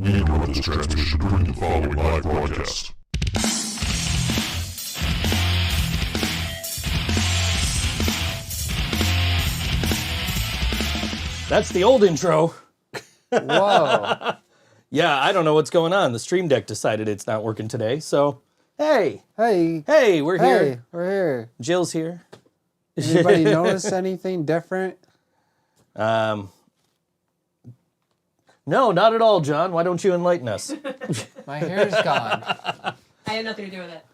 We interrupt this transmission during the following live broadcast. That's the old intro. Whoa. Yeah, I don't know what's going on. The Stream Deck decided it's not working today, so hey. Hey. Hey, we're here. Hey, we're here. Jill's here. Anybody notice anything different? No, not at all, John. Why don't you enlighten us? My hair's gone. I had nothing to do with it.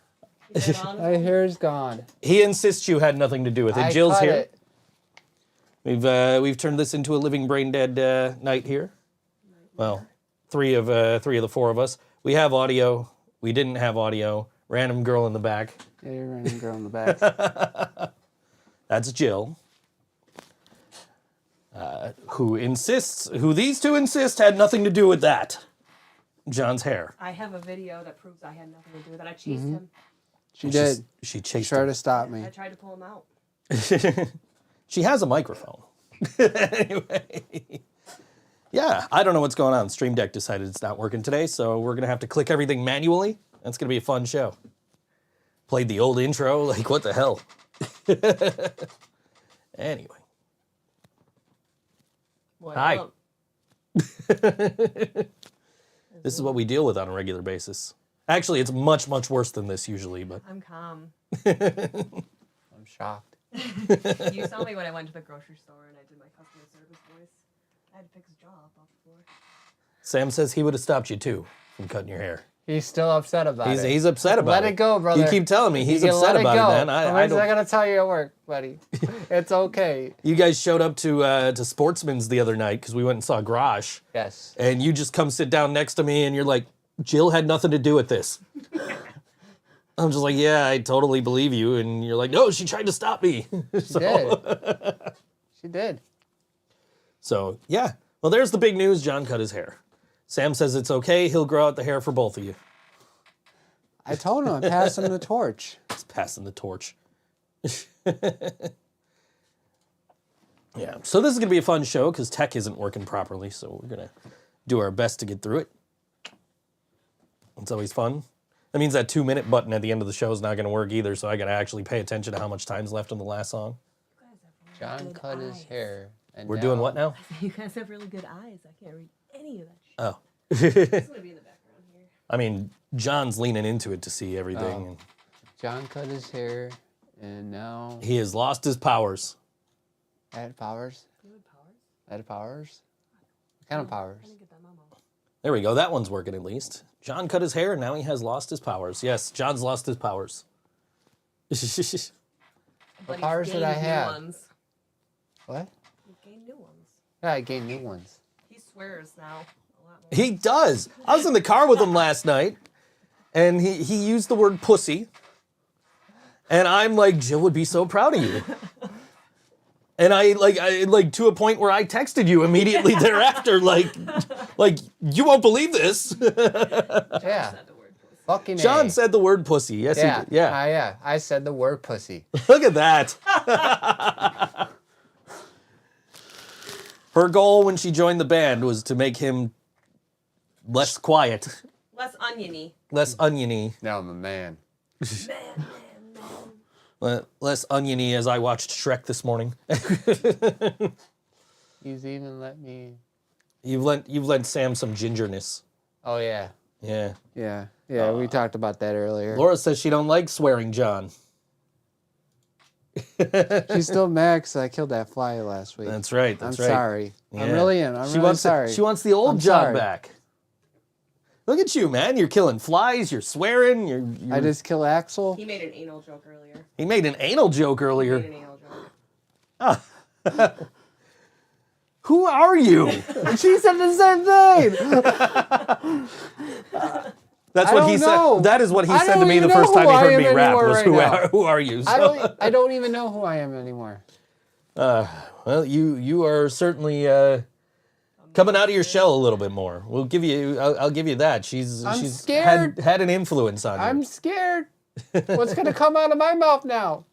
Is that on? My hair's gone. He insists you had nothing to do with it. I Jill's cut here. it. We've turned this into a living Braindead night here. Well, three of the four of us. We have audio. We didn't have audio. Random girl in the back. Yeah, you're running girl in the back. That's Jill. Who these two insist had nothing to do with that. John's hair. I have a video that proves I had nothing to do with it. I chased him. She did. She chased Tried him. to stop me. I tried to pull him out. She has a microphone. Anyway. Yeah, I don't know what's going on. Stream Deck decided it's not working today, so we're going to have to click everything manually. That's going to be a fun show. Played the old intro, like what the hell? Anyway. Well, Hi. This is what we deal with on a regular basis. Actually, it's much, much worse than this usually, but... I'm calm. I'm shocked. You saw me when I went to the grocery store and I did my customer service voice. I had to pick his jaw up off the floor. Sam says he would have stopped you too from cutting your hair. He's still upset about it. He's upset about it. Let it go, brother. You keep telling me he's You can upset let about go. it, man. I don't... I gotta tell you at work, buddy. It's okay. You guys showed up to Sportsman's the other night because we went and saw Garage. Yes. And you just come sit down next to me and you're like, Jill had nothing to do with this. I'm just like, yeah, I totally believe you. And you're like, no, she tried to stop me. She did. She did. So, yeah. Well, there's the big news. John cut his hair. Sam says it's okay. He'll grow out the hair for both of you. I told him I passed him the torch. He's passing the torch. Yeah. So this is going to be a fun show because tech isn't working properly. So we're going to do our best to get through it. It's always fun. That means that 2-minute button at the end of the show is not going to work either. So I got to actually pay attention to how much time's left in the last song. John cut his hair. And We're doing what now? You guys have really good eyes. I can't read any of that shit. Oh. It's going to be in the background here. I mean, John's leaning into it to see everything. And John cut his hair, and now... he has lost his powers. Add powers? You have powers? Add powers? What kind of powers? I didn't get that memo. There we go. That one's working at least. John cut his hair, and now he has lost his powers. Yes, John's lost his powers. But What he's powers did gained I new have? ones. What? He's gained new ones. Yeah, I gained new ones. He swears now a lot more. He does. I was in the car with him last night, and he used the word pussy. And I'm like, Jill would be so proud of you. And I to a point where I texted you immediately thereafter, like you won't believe this. Yeah. Said the word pussy. Fucking John A. said the word pussy. Yes, Yeah. he did. Yeah. Yeah. I said the word pussy. Look at that. Her goal when she joined the band was to make him less quiet, Less oniony. less oniony. Now I'm a man. Less oniony as I watched Shrek this morning. He's even let me... You've lent Sam some gingerness. Oh, yeah. Yeah. Yeah. Yeah, we talked about that earlier. Laura says she don't like swearing John. She's still mad because I killed that fly last week. That's right. I'm That's right. sorry. Yeah. I really am. I'm She really wants sorry. she wants the old I'm John sorry. back. Look at you, man. You're killing flies. You're swearing. You're I just killed Axel. He made an anal joke earlier. He made an anal joke He earlier. made an anal joke. Who are you? She said the same thing. That's I what he don't know. said. That is what he I said to don't me the even first know time he who I heard me am rap. anymore Was right who are you? So, I don't even know who I am anymore. well, you are certainly coming out of your shell a little bit more. We'll give you. I'll give you that. She's scared. had an influence on you. I'm scared. What's going to come out of my mouth now?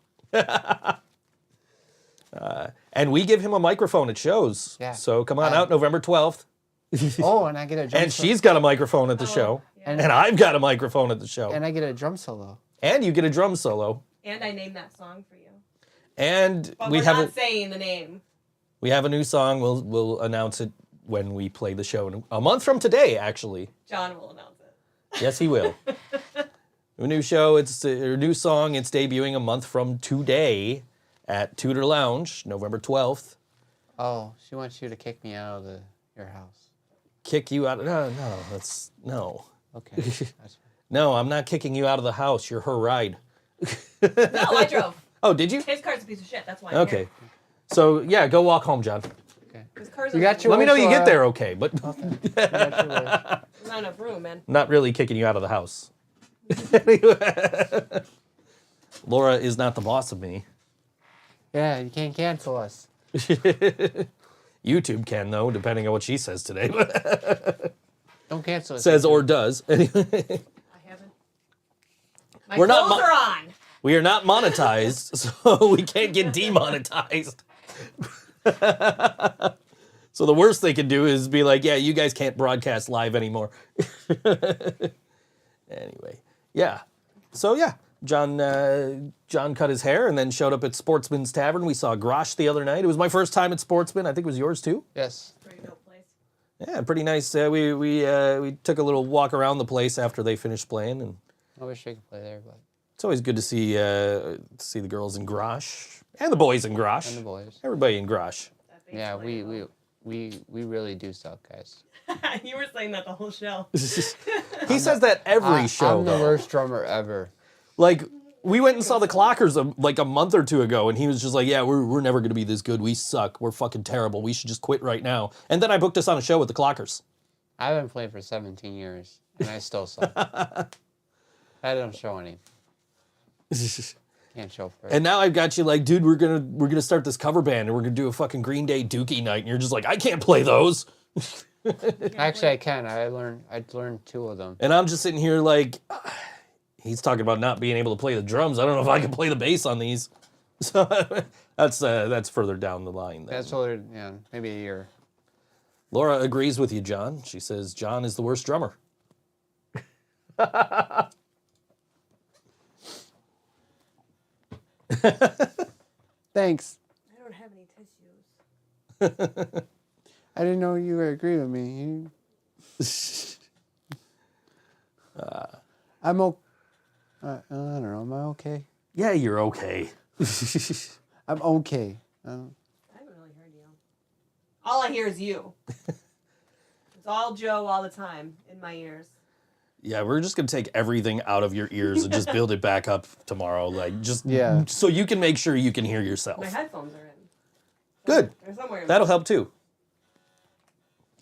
And we give him a microphone at shows. Yeah. So come on out November 12th. Oh, and I get a drum And solo. she's got a microphone at the show. Yeah. And I've got a microphone at the show. And I get a drum solo. And you get a drum solo. And I named that song for you. And But we we're have not a saying the name. we have a new song. We'll announce it when we play the show. A month from today, actually. John will announce it. Yes, he will. A new show. It's a new song. It's debuting a month from today at Tudor Lounge, November 12th. Oh, she wants you to kick me out of your house. Kick you out? No. Okay. That's fine. No, I'm not kicking you out of the house. You're her ride. No, I drove. Oh, did you? His car's a piece of shit. That's why I'm Okay. here. So yeah, go walk home, John. Okay. His car's You got your Let me know you wish, get there Laura. okay, but Okay. You got your wish. There's not enough room, man. not really kicking you out of the house. Laura is not the boss of me. Yeah, you can't cancel us. YouTube can though, depending on what she says today. Don't cancel us. Says or does. I haven't. My We're not clothes are on. We are not monetized, so we can't get demonetized. So the worst they can do is be like, yeah, you guys can't broadcast live anymore. Anyway, yeah. So yeah, John cut his hair and then showed up at Sportsman's Tavern. We saw Grosh the other night. It was my first time at Sportsman. I think it was yours too. Yes. Pretty dope place. Yeah, pretty nice. We took a little walk around the place after they finished playing, and I wish I could play there, but it's always good to see the girls in Grosh and the boys in Grosh. and the boys. Everybody in Grosh. That thing's Yeah, playing we really do suck, guys. well. You were saying that the whole show. He says that every show. I'm the though. worst drummer ever. Like we went and saw the Clockers like a month or two ago, and he was just like, "Yeah, we're never gonna be this good. We suck. We're fucking terrible. We should just quit right now." And then I booked us on a show with the Clockers. I've been playing for 17 years, and I still suck. I don't show any. Can't show for it. And now I've got you like, dude, we're gonna start this cover band, and we're gonna do a fucking Green Day Dookie night, and you're just like, I can't play those. Actually, I can. I learned 2 of them. And I'm just sitting here like, he's talking about not being able to play the drums. I don't know if I can play the bass on these. So that's further down the line. Then. That's what, yeah, maybe a year. Laura agrees with you, John. She says John is the worst drummer. Thanks. I don't have any tissues. I didn't know you would agree with me. I'm okay. I don't know. Am I okay? Yeah, you're okay. I'm okay. I haven't really heard you. All I hear is you. It's all Joe all the time in my ears. Yeah, we're just gonna take everything out of your ears and just build it back up tomorrow. Like just Yeah. so you can make sure you can hear yourself. My headphones are in. Good. They're somewhere in That'll help too.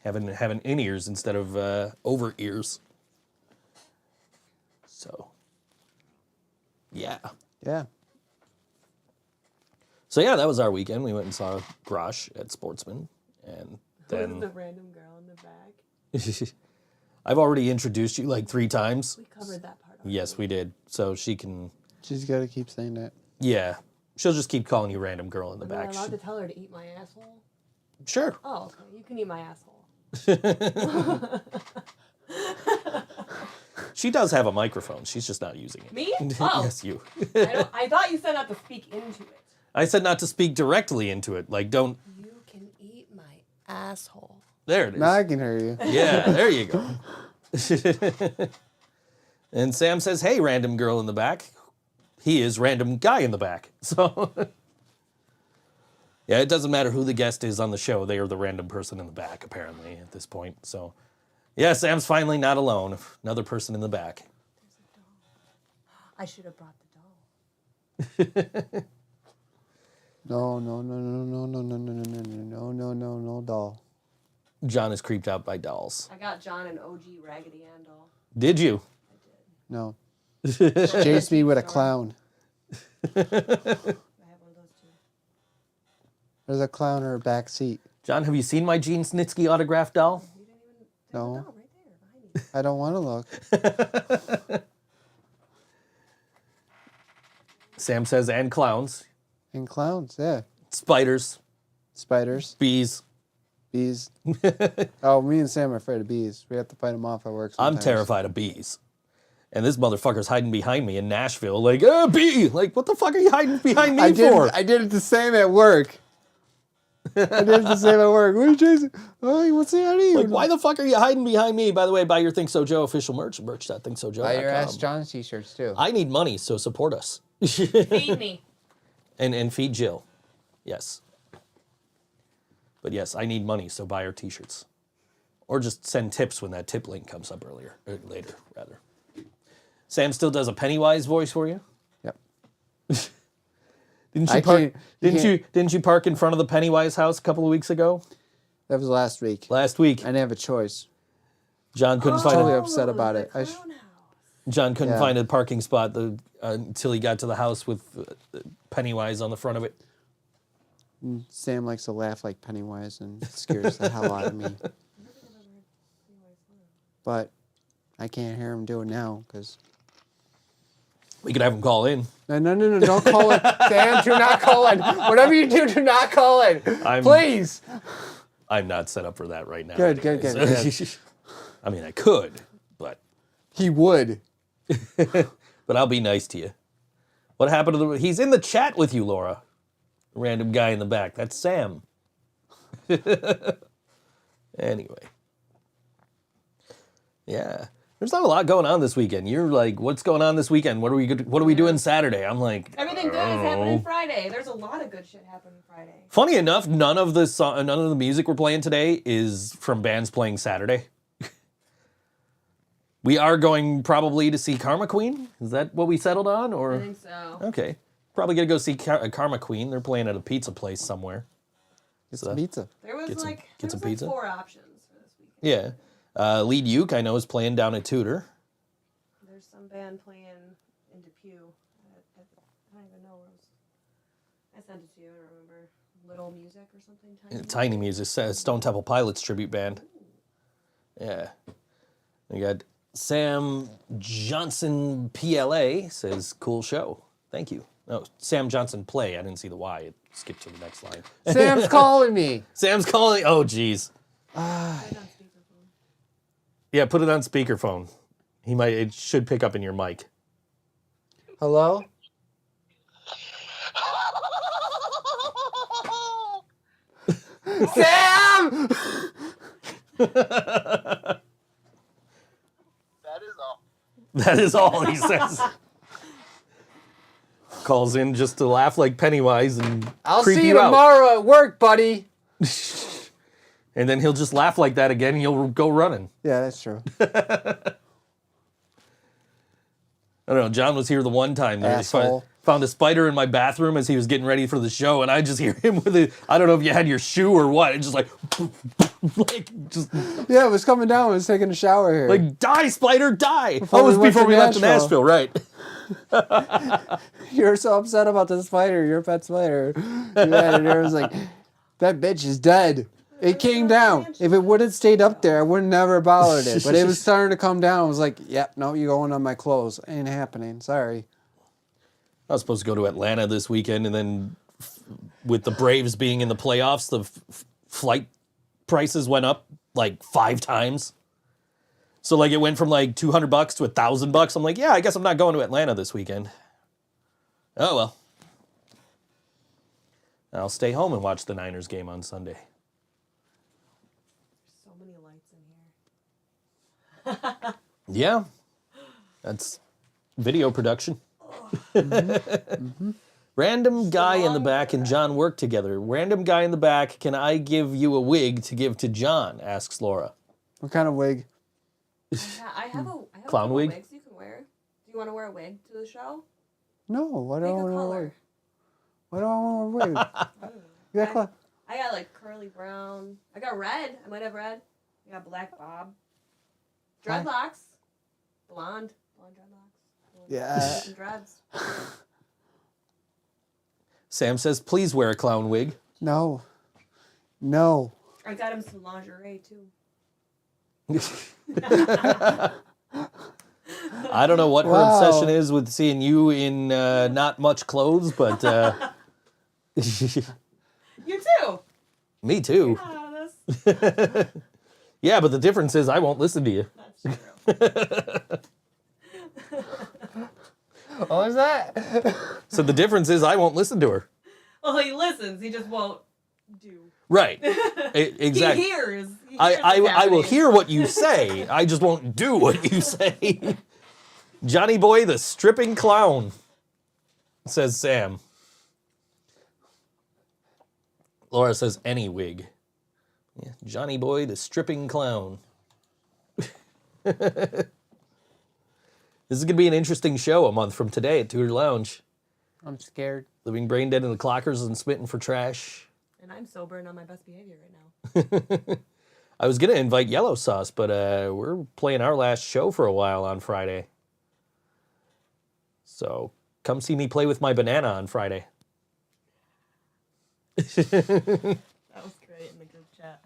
Having in ears instead of over ears. So yeah. Yeah. So yeah, that was our weekend. We went and saw Grosh at Sportsman, and Who's then the random girl in the back? I've already introduced you like 3 times. We covered that part. Already. Yes, we did. So she can, She's got to keep saying that. yeah, she'll just keep calling you random girl in the Am I back. allowed to tell her to eat my asshole? Sure. Oh, okay. You can eat my asshole. She does have a microphone. She's just not using it. Me? Oh. Yes, you. I thought you said not to speak into it. I said not to speak directly into it. Like, don't. You can eat my asshole. There it is. Now I can hear you. Yeah, there you go. And Sam says, hey, random girl in the back. He is random guy in the back. So, yeah, it doesn't matter who the guest is on the show. They are the random person in the back, apparently, at this point. So, yeah, Sam's finally not alone. Another person in the back. I should have brought the doll. No, doll. John is creeped out by dolls. I got John an OG Raggedy Ann doll. Did you? No. Chase me with a clown. I have one of those too. There's a clown in her back seat. John, have you seen my Gene Snitsky autographed doll? You didn't even. There's No. a doll right there behind you. I don't want to look. Sam says, and clowns. And clowns, yeah. Spiders. Spiders. Bees. Bees. Oh, me and Sam are afraid of bees. We have to fight them off at work sometimes. I'm terrified of bees. And this motherfucker's hiding behind me in Nashville, like, bee! Like, what the fuck are you hiding behind me for? I did it the same at work. What are you chasing? Oh, what's the idea? Like, why the fuck are you hiding behind me? By the way, buy your ThinkSoJoE official merch.thinksojoe.com. Buy your Ask John's t-shirts too. I need money, so support us. Feed me. And feed Jill. Yes. But yes, I need money, so buy our t-shirts. Or just send tips when that tip link comes up later, rather. Sam still does a Pennywise voice for you? Yep. Didn't you park in front of the Pennywise house a couple of weeks ago? That was last week. Last week. I didn't have a choice. John couldn't find Totally a, upset about it. John couldn't Yeah. find a parking spot until he got to the house with Pennywise on the front of it. Sam likes to laugh like Pennywise and it scares the hell out of me. But I can't hear him do it now because... We could have him call in. No, don't call it. Sam, do not call it. Whatever you do not call it. Please. I'm not set up for that right now. Good. I mean, I could, but... He would. But I'll be nice to you. What happened to He's in the chat with you, Laura. Random guy in the back. That's Sam. Anyway. Yeah. There's not a lot going on this weekend. You're like, what's going on this weekend? What are we doing Saturday? I'm like, Everything good is happening Friday. There's a lot of good shit happening Friday. Funny enough, none of the music we're playing today is from bands playing Saturday. We are going probably to see Karma Queen. Is that what we settled on? Or I think so. okay, probably gonna go see Karma Queen. They're playing at a pizza place somewhere. It's pizza. There was Get some like pizza? 4 options for this weekend. Yeah. Lead Uke, I know, is playing down at Tudor. There's some band playing in Depew. I don't even know where it was. I sent it to you. I don't remember. Little Music or something. Tiny Music, Stone Temple Pilots tribute band. Yeah. We got Sam Johnson PLA says, cool show. Thank you. No, Sam Johnson Play. I didn't see the Y. It skipped to the next line. Sam's calling me. Sam's calling. Oh, jeez. Yeah, put it on speakerphone. It should pick up in your mic. Hello? Sam! That is all he says. Calls in just to laugh like Pennywise and I'll creep see you you out. tomorrow at work, buddy. And then he'll just laugh like that again and you'll go running. Yeah, that's true. I don't know. John was here the one time. Asshole. Found a spider in my bathroom as he was getting ready for the show, and I just hear him with it. I don't know if you had your shoe or what. It's just like just Yeah, it was coming down. I was taking a shower here. like die, spider, die. Before It was we went before to we left to Nashville. Nashville, right? You're so upset about the spider, your pet spider. Yeah, it was like, that bitch is dead. It came down. If it would have stayed up there, I would have never bothered it. But it was starting to come down. I was like, yep, no, you're going on my clothes. Ain't happening. Sorry. I was supposed to go to Atlanta this weekend, and then with the Braves being in the playoffs, the flight prices went up like 5 times. So like it went from like $200 to $1,000. I'm like, yeah, I guess I'm not going to Atlanta this weekend. Oh well. I'll stay home and watch the Niners game on Sunday. So many lights in here. Yeah, that's video production. Random guy in the back and John work together. Random guy in the back, can I give you a wig to give to John? Asks Laura. What kind of wig? Yeah, I have a Clown couple wig? wigs you can wear. Do you want to wear a wig to the show? No, why do I Pick a want to wear a color. wig? Why do I want to wear a wig? You got cla- I got like curly brown. I got red. I might have red. I got black bob. Dreadlocks. Blonde dreadlocks. Yeah. And dreads. Sam says, please wear a clown wig. No. No. I got him some lingerie too. I don't know what her Wow. obsession is with seeing you in not much clothes, but You too. me too. Oh, Yeah, but the difference is I won't listen to you. That's true. What was that? So the difference is I won't listen to her. Well, he listens. He just won't do. Right. Exactly. He hears. I will hear what you say. I just won't do what you say. Johnny Boy, the stripping clown, says Sam. Laura says any wig. Yeah, Johnny Boy, the stripping clown. This is going to be an interesting show a month from today at Tudor Lounge. I'm scared. Living Braindead in the Clockers and Smitten for Trash. And I'm sober and on my best behavior right now. I was going to invite Yellow Sauce, but we're playing our last show for a while on Friday. So come see me play with my banana on Friday. That was great in the group chat.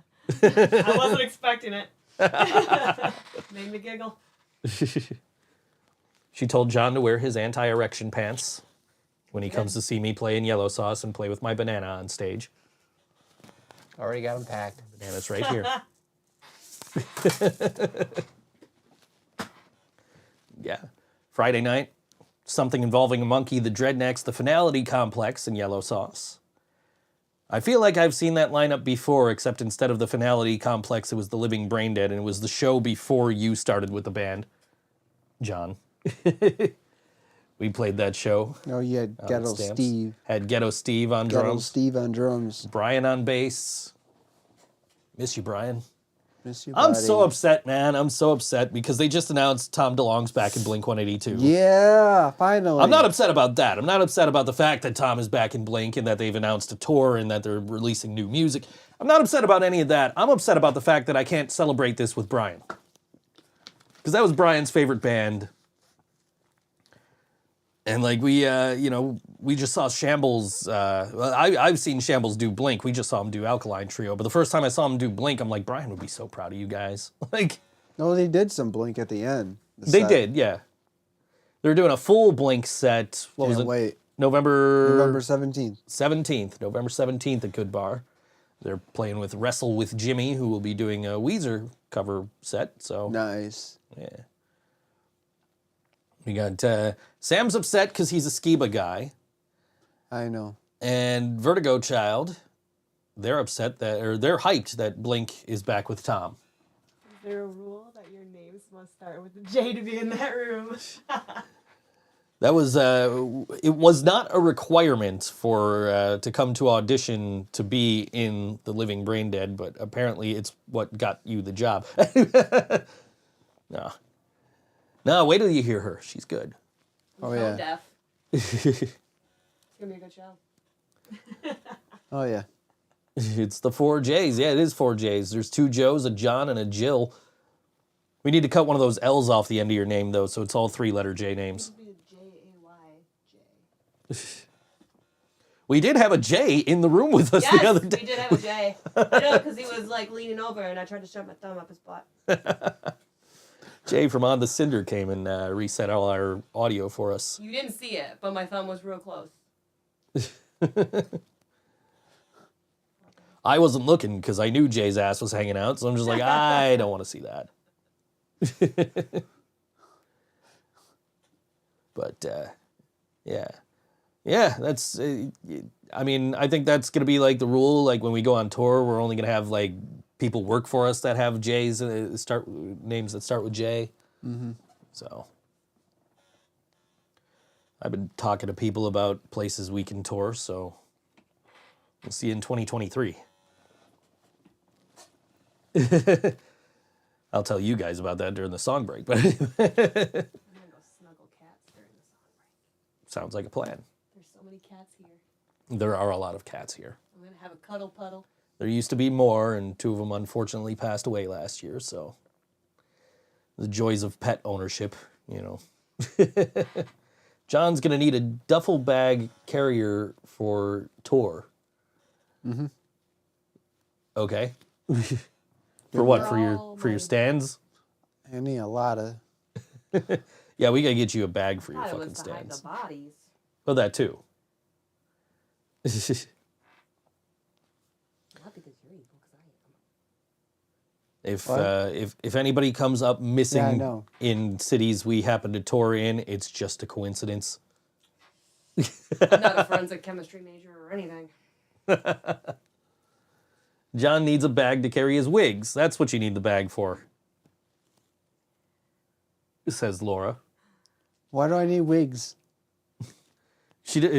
I wasn't expecting it. Made me giggle. She told John to wear his anti-erection pants when he comes to see me play in Yellow Sauce and play with my banana on stage. Already got them packed. Banana's right here. Yeah. Friday night, something involving a monkey, the Dreadnecks, the Finality Complex, and Yellow Sauce. I feel like I've seen that lineup before, except instead of the Finality Complex, it was the Living Braindead, and it was the show before you started with the band, John. We played that show. Oh, you had Ghetto Stamps. Steve. Had Ghetto Steve on Ghetto drums. Steve on drums. Brian on bass. Miss you, Brian. Miss you, I'm buddy. so upset, man. I'm so upset because they just announced Tom DeLonge's back in Blink 182. Yeah, finally. I'm not upset about that. I'm not upset about the fact that Tom is back in Blink and that they've announced a tour and that they're releasing new music. I'm not upset about any of that. I'm upset about the fact that I can't celebrate this with Brian. Because that was Brian's favorite band. And like we just saw Shambles. I've seen Shambles do Blink. We just saw him do Alkaline Trio. But the first time I saw him do Blink, I'm like, Brian would be so proud of you guys. Like, No, they did some Blink at the end. they did, yeah. They were doing a full Blink set. What was it? Wait. November 17th. 17th. November 17th at Good Bar. They're playing with Wrestle with Jimmy, who will be doing a Weezer cover set. So Nice. yeah. We got Sam's upset because he's a Skiba guy. I know. And Vertigo Child, they're upset they're hyped that Blink is back with Tom. Is there a rule that your names must start with a J to be in that room? That was it was not a requirement for to come to audition to be in the Living Braindead, but apparently it's what got you the job. No, wait till you hear her. She's good. I'm Oh, so yeah. deaf. It's gonna be a good show. Oh, yeah. It's the 4 J's. Yeah, it is 4 J's. There's 2 Joes, a John, and a Jill. We need to cut one of those L's off the end of your name, though, so it's all 3-letter J names. It would be a J-A-Y-J. We did have a J in the room with us Yes, the other we day. did have a J. I know, because he was like leaning over and I tried to shove my thumb up his butt. Jay from On the Cinder came and reset all our audio for us. You didn't see it, but my thumb was real close. I wasn't looking because I knew Jay's ass was hanging out, so I'm just like, I don't want to see that. But, yeah. Yeah, that's, I mean, I think that's going to be like the rule. Like when we go on tour, we're only going to have like people work for us that have J's, names that start with J. Mm-hmm. So I've been talking to people about places we can tour, so we'll see you in 2023. I'll tell you guys about that during the song break, but I'm gonna go snuggle cats during the song break. sounds like a plan. There's so many cats here. There are a lot of cats here. I'm gonna have a cuddle puddle. There used to be more, and 2 of them unfortunately passed away last year, so the joys of pet ownership, you know. John's going to need a duffel bag carrier for tour. Mm-hmm. Okay. For what? For Oh, your my- stands? I need a lot of... Yeah, we got to get you a bag for your I thought it fucking was to hide stands. the bodies. Oh, that too. Not because you're evil, because I am. If anybody comes up Yeah, I missing know. in cities we happen to tour in, it's just a coincidence. I'm not a forensic chemistry major or anything. John needs a bag to carry his wigs. That's what you need the bag for, says Laura. Why do I need wigs? She's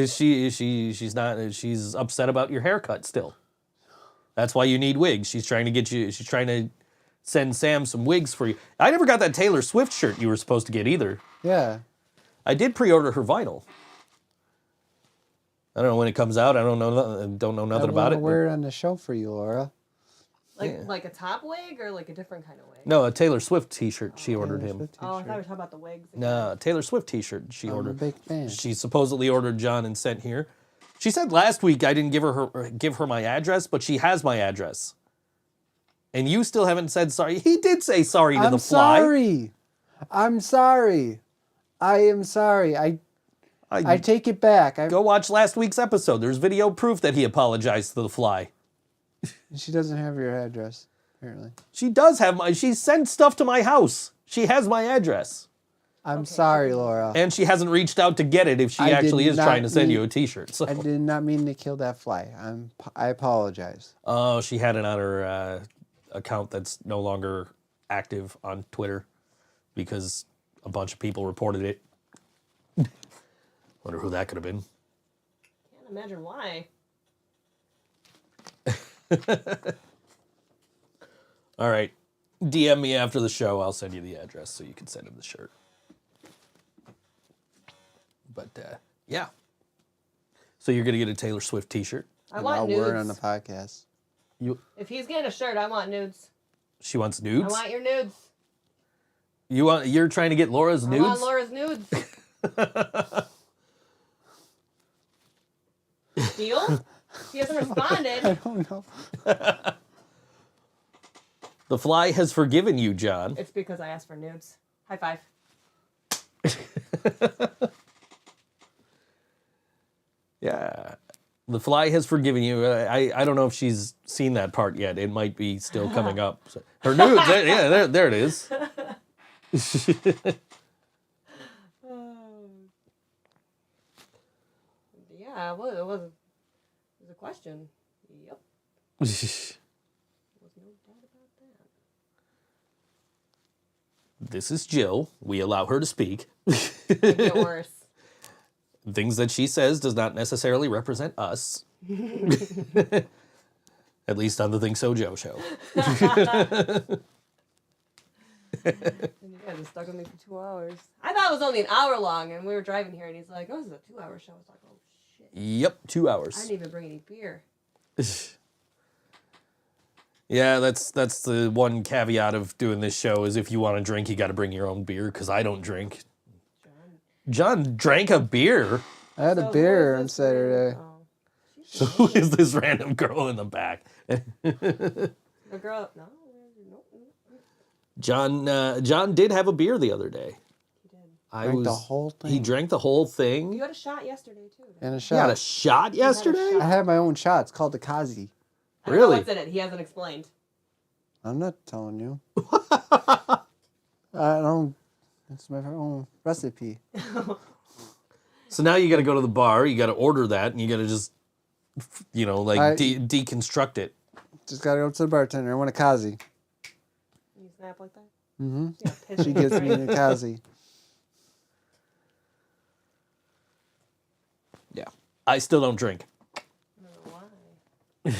upset about your haircut still. That's why you need wigs. She's trying to send Sam some wigs for you. I never got that Taylor Swift shirt you were supposed to get either. Yeah. I did pre-order her vinyl. I don't know when it comes out. I don't know nothing about it. I wear it on the show for you, Laura. Like a top wig or like a different kind of wig? No, a Taylor Swift t-shirt she ordered him. Swift Oh, I t-shirt. thought we were talking about the wigs. No, Taylor Swift t-shirt she I'm ordered. a big fan. She supposedly ordered John and sent here. She said last week I didn't give her my address, but she has my address. And you still haven't said sorry. He did say sorry to the fly. I'm sorry. I am sorry. I take it back. Go watch last week's episode. There's video proof that he apologized to the fly. She doesn't have your address, apparently. She does have she sent stuff to my house. She has my address. I'm sorry, Laura. And she hasn't reached out to get it if she I actually did is not trying to send mean- you a t-shirt. So. I did not mean to kill that fly. I apologize. Oh, she had it on her account that's no longer active on Twitter because a bunch of people reported it. Wonder who that could have been. Can't imagine why. All right. DM me after the show. I'll send you the address so you can send him the shirt. But, yeah. So you're going to get a Taylor Swift t-shirt? I And want I'll nudes. wear it on the podcast. If he's getting a shirt, I want nudes. She wants I nudes? want your nudes. You're trying to get Laura's I nudes? want Laura's nudes. Deal? He hasn't I responded. don't know. The fly has forgiven you, John. It's because I asked for nudes. High five. Yeah. The fly has forgiven you. I don't know if she's seen that part yet. It might be still coming up. So, her nudes, there it is. Yeah, well, it was a question. Yep. This There's no doubt about that. is Jill. We allow her to speak. It'd get worse. Things that she says does not necessarily represent us. At least on the ThinkSoJoE show. And you guys are stuck with me for 2 hours. I thought it was only an hour long, and we were driving here, and he's like, "Oh, this is a 2-hour show." I was like, "Oh shit!" Yep, 2 I hours. didn't even bring any beer. Yeah, that's the one caveat of doing this show is if you want to drink, you got to bring your own beer because I don't drink. John drank a beer. I had a beer on Saturday. Oh. Who is this random girl in the back? The girl, no. John did have a beer the other day. He did. Drank the whole thing. He drank the whole You thing. had a shot yesterday too. didn't And a He shot. had a shot yesterday? I had my own shot. It's called the Kazi. you? I don't know Really? what's in it? He hasn't explained. I'm not telling you. I don't. It's my own recipe. So now you got to go to the bar. You got to order that, and you got to just, deconstruct it. Just gotta go to the bartender. I want a Kazi. You snap like that? Mm-hmm. Yeah, piss She me gives off, me right? the Kazi. Yeah. I still don't drink. I don't know why.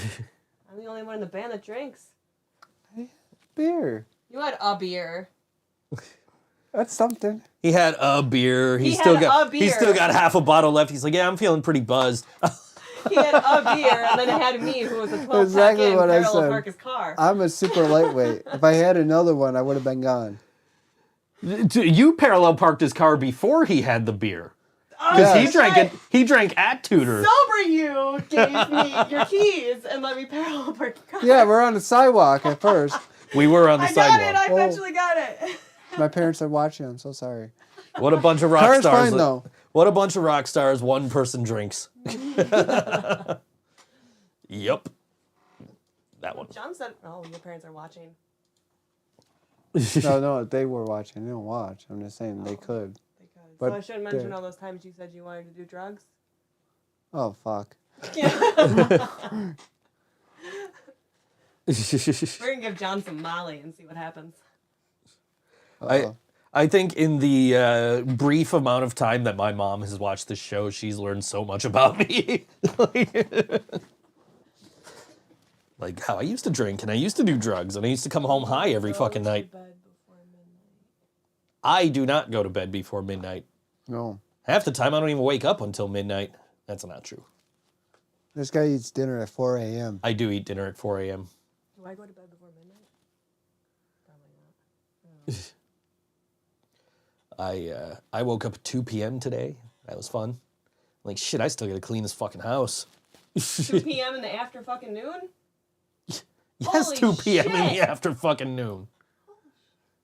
I'm the only one in the band that drinks. Beer. You had a beer. That's something. He had a beer. He still had got a beer. He still got half a bottle left. He's like, yeah, I'm feeling pretty buzzed. He had a beer, and then it had me, who was a 12 Exactly pack in, what I parallel said. park his car. I'm a super lightweight. If I had another one, I would have been gone. You parallel parked his car before he had the beer. Because Yes. he drank it. He drank at Tudor. Sober you gave me your keys and let me parallel park your car. Yeah, we're on the sidewalk at first. We were on the I got sidewalk. it. I eventually got it. My parents are watching. I'm so sorry. What a bunch of rock Car's stars. fine, though. What a bunch of rock stars. One person drinks. Yep. That one. John said, "Oh, your parents are watching." No, they were watching. They don't watch. I'm just saying they could. But so I should mention all those times you said you wanted to do drugs. Oh, fuck. We're gonna give John some Molly and see what happens. I think in the brief amount of time that my mom has watched this show, she's learned so much about me. Like how I used to drink and I used to do drugs and I used to come home high every fucking night. I do not go to bed before midnight. No. Half the time I don't even wake up until midnight. That's not true. This guy eats dinner at 4 a.m. I do eat dinner at 4 a.m. Do I go to bed before midnight? Probably not. I woke up at 2 p.m. today. That was fun. Like, shit, I still gotta clean this fucking house. 2 p.m. in the after fucking noon? Yes, Holy 2 p.m. in the shit. after fucking noon.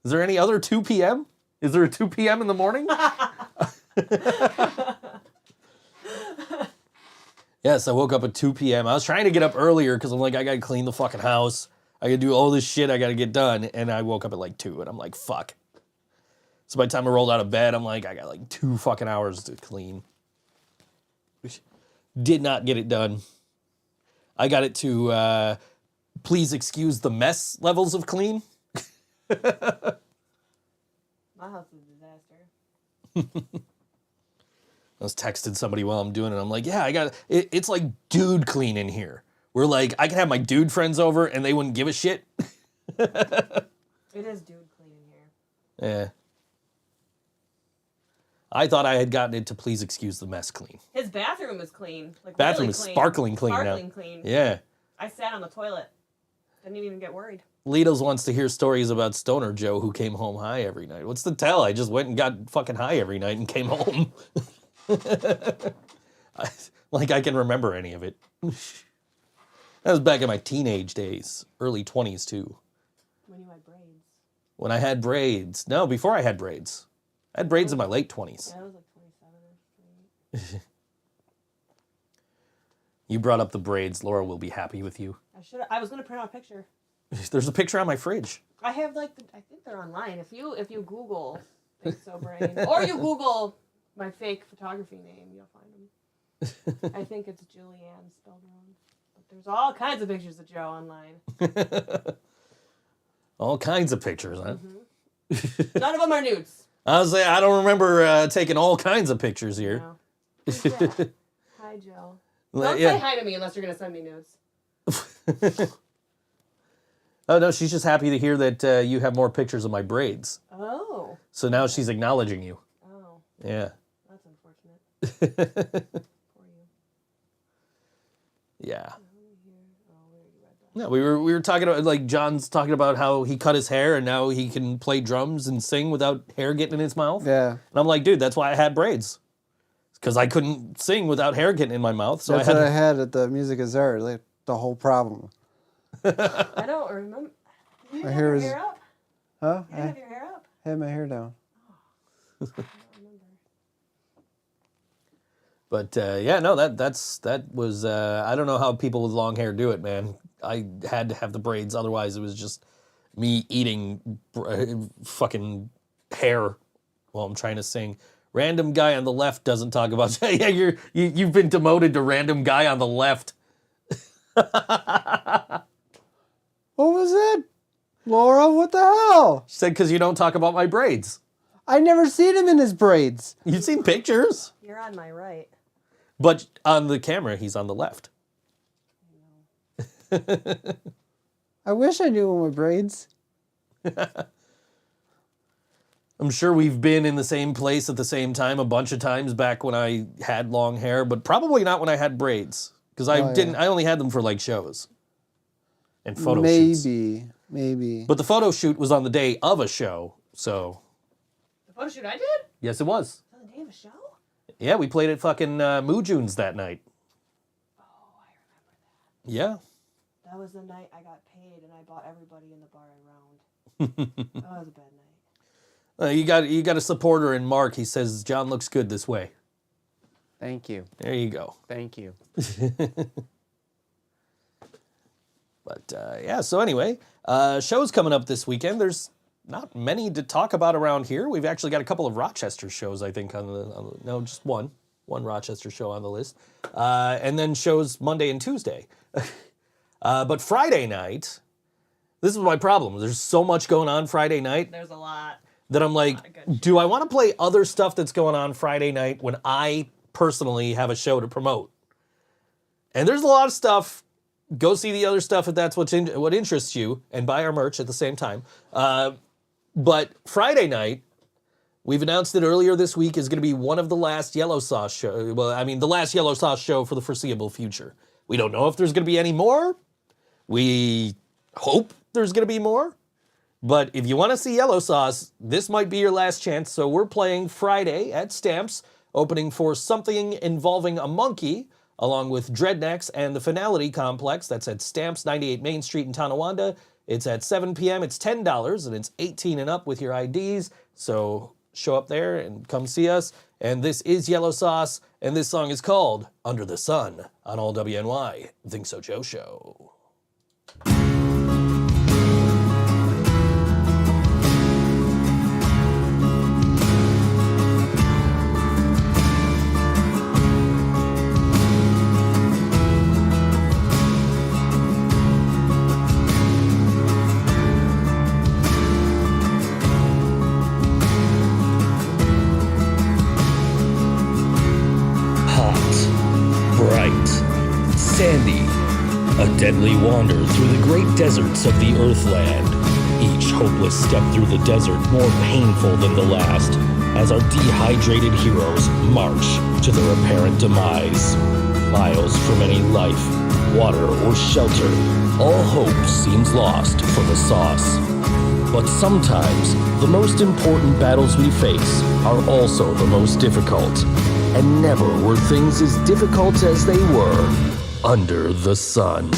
Is there any other 2 p.m.? Is there a 2 p.m. in the morning? Yes, I woke up at 2 p.m. I was trying to get up earlier because I'm like, I gotta clean the fucking house. I gotta do all this shit I gotta get done. And I woke up at like 2 and I'm like, fuck. So by the time I rolled out of bed, I'm like, I got like 2 fucking hours to clean. Did not get it done. I got it to, please excuse the mess levels of clean. My house is a disaster. I was texting somebody while I'm doing it. I'm like, yeah, I got it. It's like dude clean in here. We're like, I can have my dude friends over and they wouldn't give a shit. It is dude clean in here. Yeah. I thought I had gotten it to please excuse the mess clean. His bathroom is clean. Like Bathroom really is clean. sparkling clean now. Sparkling clean. Yeah. I sat on the toilet. Didn't even get worried. Litos wants to hear stories about Stoner Joe who came home high every night. What's the tell? I just went and got fucking high every night and came home. Like I can remember any of it. That was back in my teenage days, early 20s too. When you had braids. When I had braids. No, before I had braids. I had braids in my late 20s. Yeah, I was like 27 or You brought up the braids. Laura will be happy with you. I was gonna print out a picture. There's a picture on my fridge. I have like I think they're online. If you Google ThinkSoBrain or you Google my fake photography name, you'll find them. I think it's Julianne spelled wrong. But there's all kinds of pictures of Joe online. All kinds of pictures, huh? Mm-hmm. None of them are nudes. I was like, I don't remember taking all kinds of pictures here. No. Who's that? Hi, Joe. Don't Yeah. say hi to me unless you're gonna send me nudes. Oh no, she's just happy to hear that you have more pictures of my braids. Oh. So now she's acknowledging you. Oh. Yeah. That's unfortunate. For you. Yeah. Oh, we already read that. No, we were talking about like John's talking about how he cut his hair and now he can play drums and sing without hair getting in his mouth. Yeah. And I'm like, dude, that's why I had braids. Because I couldn't sing without hair getting in my mouth. So That's what I had at the Music is Art. Like, the whole problem. I don't remember. Did you My have hair your is- hair up? Huh? You have your hair up? I had my hair down. I don't remember. But yeah, no, that was I don't know how people with long hair do it, man. I had to have the braids, otherwise it was just me eating fucking hair while I'm trying to sing. Random guy on the left doesn't talk about. Yeah, you've been demoted to random guy on the left. What was it? Laura, what the hell? She said because you don't talk about my braids. I never seen him in his braids. You've seen pictures, You're on my right. but on the camera he's on the left. I wish I knew him with braids. I'm sure we've been in the same place at the same time a bunch of times back when I had long hair, but probably not when I had braids because I yeah. I only had them for like shows and photo shoots. Maybe. But the photo shoot was on the day of a show, so The photo shoot I did? yes, it was. On the day of a show? Yeah, we played at fucking Moo June's that night. Oh, I remember Yeah. that. That was the night I got paid and I bought everybody in the bar around. That was a bad night. You got a supporter in Mark. He says John looks good this way. Thank you. There you go. Thank you. But yeah, so anyway, shows coming up this weekend. There's not many to talk about around here. We've actually got a couple of Rochester shows, I think, no, just one Rochester show on the list. And then shows Monday and Tuesday. But Friday night, this is my problem. There's so much going on Friday night. There's a lot. That I'm like, do I want to play other stuff that's going on Friday night when I personally have a show to promote? And there's a lot of stuff. Go see the other stuff if that's what interests you, and buy our merch at the same time. But Friday night, we've announced that earlier this week is going to be one of the last Yellow Sauce show. Well, I mean, the last Yellow Sauce show for the foreseeable future. We don't know if there's going to be any more. We hope there's going to be more. But if you want to see Yellow Sauce, this might be your last chance. So we're playing Friday at Stamps, opening for Something Involving a Monkey, along with Dreadnecks and the Finality Complex. That's at Stamps, 98 Main Street in Tonawanda. It's at 7 p.m. It's $10, and it's 18 and up with your IDs. So show up there and come see us. And this is Yellow Sauce, and this song is called Under the Sun on All WNY, ThinkSoJoE Show. Sandy, a deadly wander through the great deserts of the Earthland. Each hopeless step through the desert more painful than the last, as our dehydrated heroes march to their apparent demise. Miles from any life, water, or shelter, all hope seems lost for the sauce. But sometimes, the most important battles we face are also the most difficult. And never were things as difficult as they were under the sun.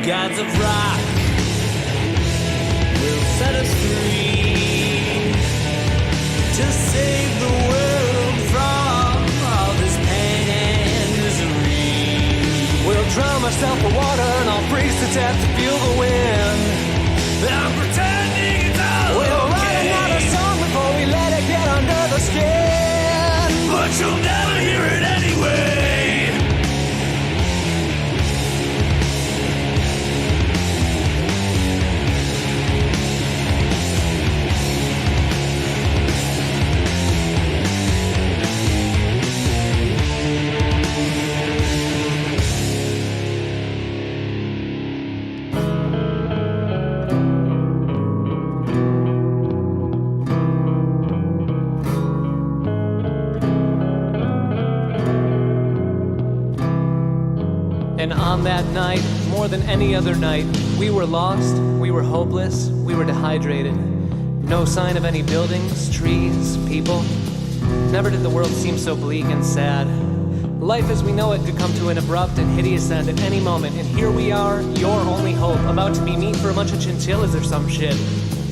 gods of rock will set us free to save the world from all this pain and misery. We'll drown myself for water and I'll freeze to death to feel the wind. I'm pretending it's all we'll write another song before we let it get under the skin. But you'll never hear it anyway. On that night, more than any other night, we were lost, we were hopeless, we were dehydrated. No sign of any buildings, trees, people. Never did the world seem so bleak and sad. Life as we know it could come to an abrupt and hideous end at any moment, and here we are, your only hope, about to be meat for a bunch of chinchillas or some shit.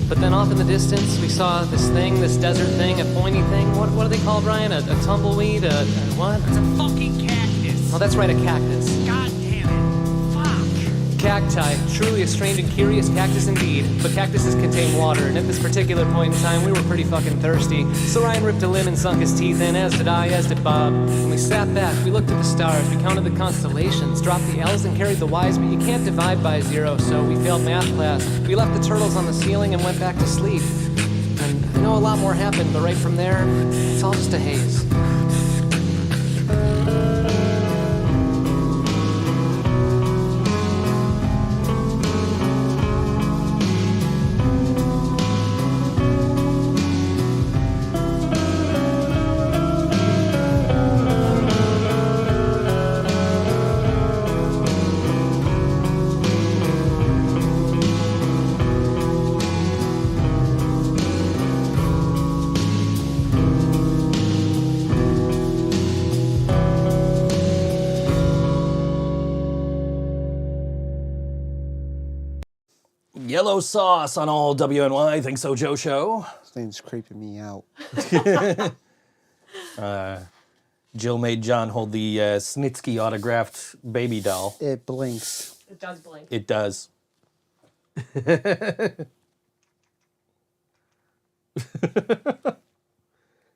But then off in the distance, we saw this thing, this desert thing, a pointy thing. What do they call, Brian? A tumbleweed? A what? It's a fucking cactus. Oh, that's right, a cactus. God damn it. Fuck. Cacti, truly a strange and curious cactus indeed. But cactuses contain water, and at this particular point in time, we were pretty fucking thirsty. So Ryan ripped a limb and sunk his teeth in, as did I, as did Bob. And we sat back, we looked at the stars, we counted the constellations, dropped the L's and carried the Y's, but you can't divide by 0, so we failed math class. We left the turtles on the ceiling and went back to sleep. And I know a lot more happened, but right from there, it's all just a haze. Yellow sauce on all WNY ThinkSoJoE show. This thing's creeping me out. Jill made John hold the Snitsky autographed baby doll. It blinks. It does blink. It does.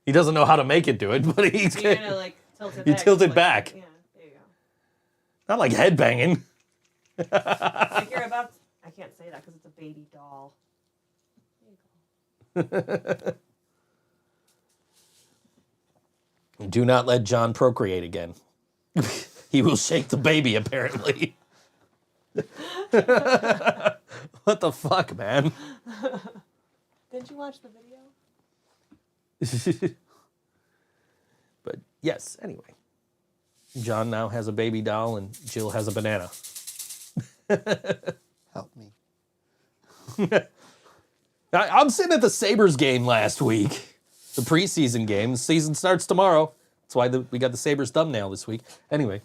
He doesn't know how to make it do it, but he's You're gonna like tilt it You back. tilt it like- back. Yeah, there you go. not like headbanging. Like you're about. I can't say that because it's a baby doll. There you go. Do not let John procreate again. He will shake the baby, apparently. What the fuck, man? Didn't you watch the video? But yes, anyway. John now has a baby doll and Jill has a banana. Help me. I'm sitting at the Sabres game last week. The preseason game. The season starts tomorrow. That's why we got the Sabres thumbnail this week. Anyway.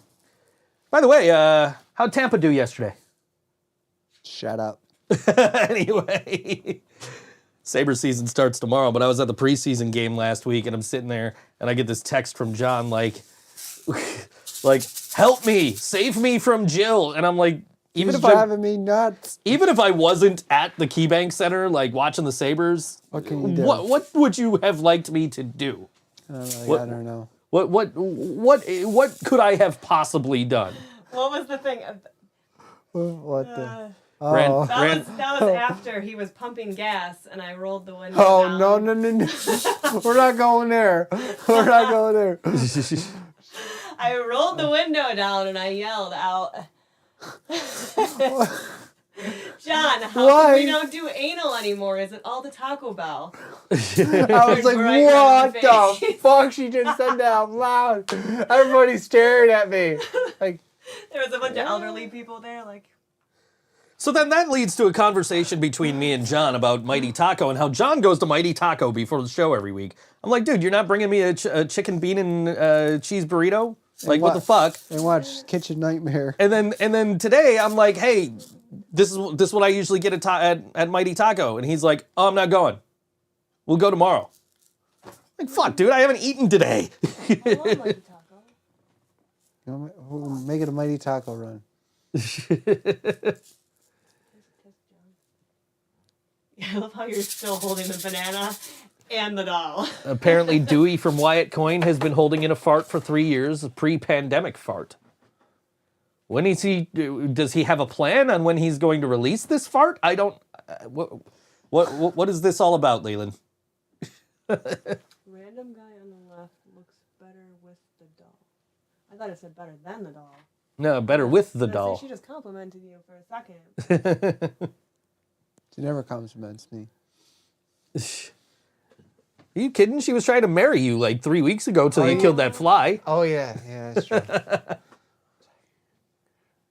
By the way, how'd Tampa do yesterday? Shut up. Anyway. Sabres season starts tomorrow, but I was at the preseason game last week and I'm sitting there and I get this text from John like, help me, save me from Jill. And I'm like, He's driving me nuts. Even if I wasn't at the KeyBank Center, like watching the Sabres, What can you do? What would you have liked me to do? I don't know. What could I have possibly done? What was the thing? What the? Ran- Oh. That was after he was pumping gas, and I rolled the window Oh, down. no. We're not going there. We're not going there. I rolled the window down and I yelled out, John, how Why? come we don't do anal anymore? Is it all the Taco Bell? I was like, Right around what the the fuck? She just said that out loud. Everybody's staring at me. Like, There was a bunch of elderly people there, like, So then that leads to a conversation between me and John about Mighty Taco and how John goes to Mighty Taco before the show every week. I'm like, dude, you're not bringing me a chicken bean and cheese burrito? Like, what the fuck? And watch Kitchen Nightmare. And then today I'm like, hey, this is what I usually get at Mighty Taco. And he's like, oh, I'm not going. We'll go tomorrow. Like, fuck, dude, I haven't eaten today. I love Mighty Taco. You know, we'll make it a Mighty Taco run. I love how you're still holding the banana and the doll. Apparently, Dewey from Wyatt Coyne has been holding in a fart for 3 years, a pre-pandemic fart. When is does he have a plan on when he's going to release this fart? I don't. What is this all about, Leland? Random guy on the left looks better with the doll. I thought it said better than the doll. No, better with the So doll. she just complimented you for a second. She never compliments me. Are you kidding? She was trying to marry you like 3 weeks ago till you killed that fly. Oh, yeah. Yeah, that's true.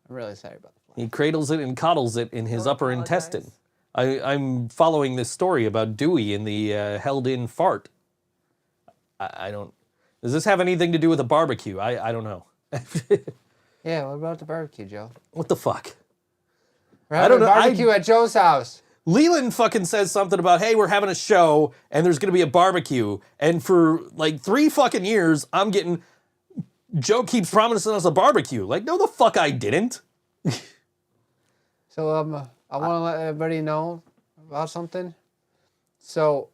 I'm really sorry about the fly. He cradles it and coddles it in his Don't upper apologize. intestine. I'm following this story about Dewey and the held-in fart. I don't... Does this have anything to do with a barbecue? I don't know. Yeah, what about the barbecue, Joe? What the fuck? We're I having don't a know, barbecue at Joe's house. Leland fucking says something about, hey, we're having a show and there's going to be a barbecue. And for like 3 fucking years, I'm getting... Joe keeps promising us a barbecue. Like, no, the fuck I didn't. So I want to let everybody know about something. So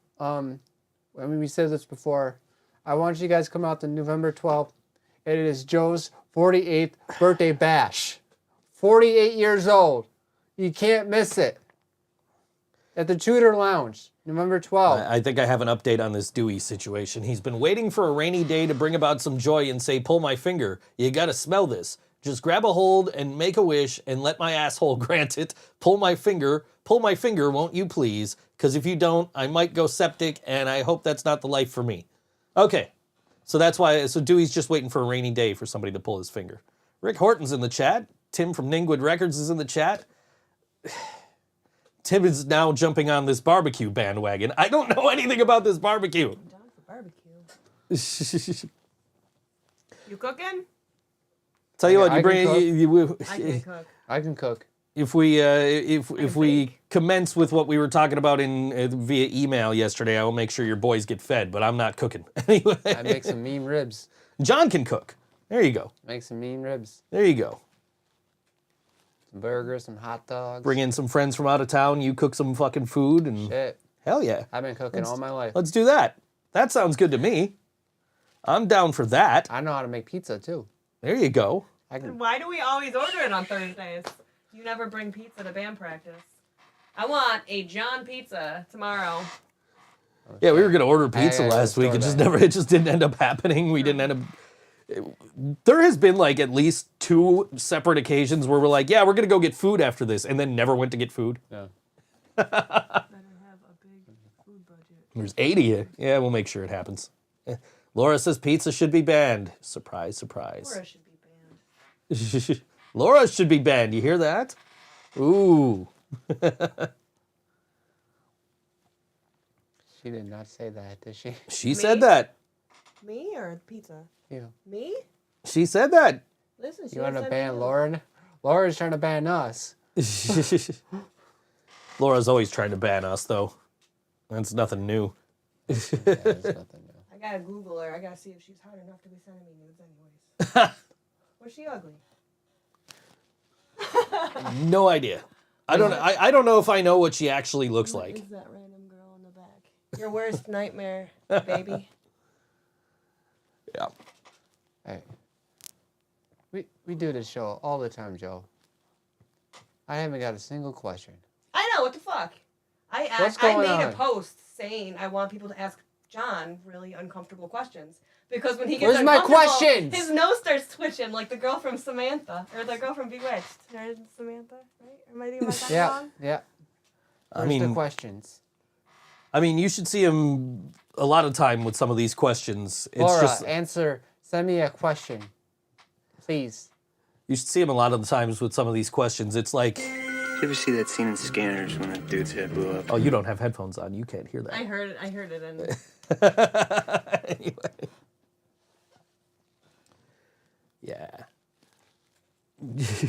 we said this before. I want you guys to come out to November 12th. It is Joe's 48th birthday bash. 48 years old. You can't miss it. At the Tudor Lounge, November 12th. I think I have an update on this Dewey situation. He's been waiting for a rainy day to bring about some joy and say, pull my finger. You gotta smell this. Just grab a hold and make a wish and let my asshole grant it. Pull my finger, won't you please? Because if you don't, I might go septic and I hope that's not the life for me. Okay, so that's why, so Dewey's just waiting for a rainy day for somebody to pull his finger. Rick Horton's in the chat. Tim from Ningwood Records is in the chat. Tim is now jumping on this barbecue bandwagon. I don't know anything about this barbecue. I'm down for barbecue. You cooking? Tell you what, I you bring I can cook. I can cook. if we commence with what we were talking about in via email yesterday, I will make sure your boys get fed. But I'm not cooking anyway. I make some mean ribs. John can cook. There you go. Make some mean ribs. There you go. Some burgers, some hot dogs. Bring in some friends from out of town. You cook some fucking food and Shit. hell yeah. I've been cooking all my life. Let's do that. That sounds good to me. I'm down for that. I know how to make pizza too. There you go. I can. Why do we always order it on Thursdays? You never bring pizza to band practice. I want a John pizza tomorrow. Yeah, we were gonna order pizza I last week. store It just didn't end up happening. We didn't end up. There has been like at least 2 separate occasions where we're like, yeah, we're gonna go get food after this, and then never went to get food. Yeah. Better have a big food budget. There's 8 of you. Yeah, we'll make sure it happens. Laura says pizza should be banned. Surprise, surprise. Laura should be banned. Laura should be banned. You hear that? Ooh. She did not say that, did she? She said that. Me or pizza? You. Me? She said that. Listen, she You want to said ban me. Lauren? Laura's trying to ban us. Laura's always trying to ban us, though. That's nothing new. Yeah, there's nothing new. I gotta Google her. I gotta see if she's hot enough to be sending me nudes anyways. Was she ugly? No idea. I don't know if I know what she actually looks What like. is that random girl in the back? Your worst nightmare, baby. Yeah. Hey. We do this show all the time, Joe. I haven't got a single question. I know, what the fuck? I What's made going a on? post saying I want people to ask John really uncomfortable questions. Because when he gets Where's my uncomfortable, questions? his nose starts twitching like the girl from Samantha. Or the girl from Bewitched. Right? Samantha, right? Am I doing that Yeah, wrong? yeah. I Where's mean, the questions? you should see him a lot of time with some of these questions. It's Laura, just answer. Send me a question, please. you should see him a lot of the times with some of these questions. It's like, Did you ever see that scene in Scanners when that dude's head blew up? oh, you don't have headphones on. You can't hear that. I heard it in Anyway. Yeah.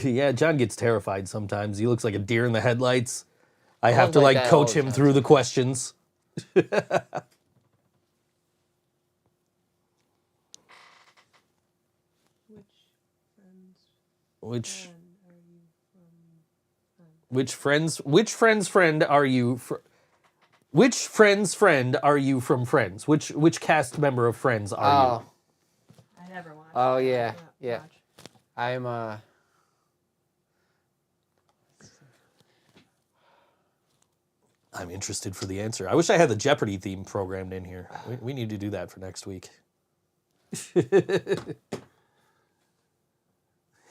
Yeah, John gets terrified sometimes. He looks like a deer in the headlights. I have to like like that all coach the him time. through the questions. Which friend's friend are you which friend's friend are you from Friends? Which cast member of Friends are you? I never watched. Oh yeah, yeah. Watch. I'm I'm interested for the answer. I wish I had the Jeopardy theme programmed in here. We need to do that for next week.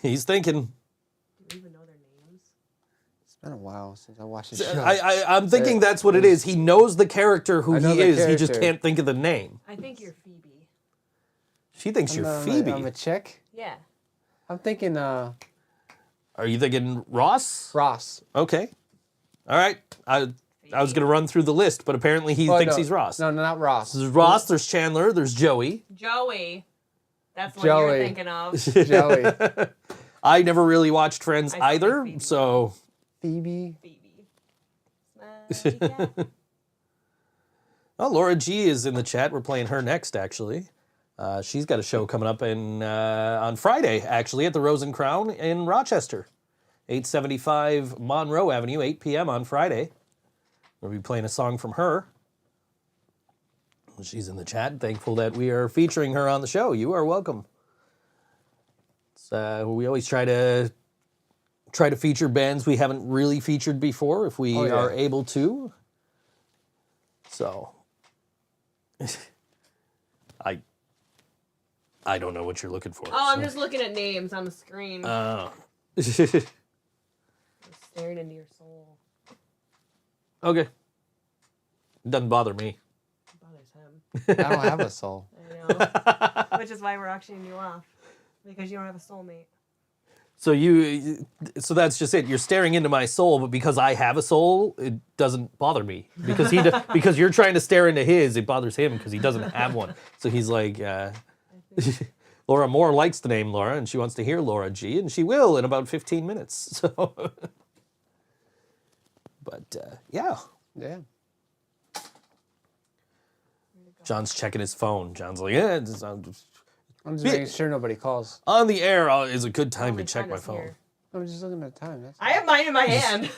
He's thinking. Do you even know their names? It's been a while since I watched the show. I'm thinking that's what it is. He knows the character who I know he the is. He just character. can't think of the name. I think you're Phoebe. She thinks you're I'm Phoebe. I'm a chick. Yeah. I'm thinking Are you thinking Ross? Ross. Okay. All right. I was going to run through the list, but apparently he thinks no. he's Ross. No, not Ross. There's Ross, there's Chandler, there's Joey. Joey. That's what Joey. you're thinking of. Joey. I never really watched Friends I still either, think Phoebe. so... Phoebe. Phoebe. Smelly cat. Oh, Laura G is in the chat. We're playing her next, actually. She's got a show coming up on Friday, actually, at the Rose and Crown in Rochester. 875 Monroe Avenue, 8 p.m. on Friday. We'll be playing a song from her. She's in the chat. Thankful that we are featuring her on the show. You are welcome. We always try to feature bands we haven't really featured before, if we are able to. So, I don't know what you're looking for. Oh, I'm just looking at names on the screen. Staring into your soul. Okay. Doesn't bother me. It bothers him. I don't have a soul. I know. Which is why we're auctioning you off. Because you don't have a soulmate. So that's just it. You're staring into my soul, but because I have a soul, it doesn't bother me. Because because you're trying to stare into his, it bothers him because he doesn't have one. So he's like, Laura Moore likes the name Laura, and she wants to hear Laura G, and she will in about 15 minutes. So, but yeah. Yeah. John's checking his phone. John's like, yeah, I'm just making sure nobody calls. On the air is a good time to check my phone. Here. I'm just looking at the time. That's I have mine in my hand.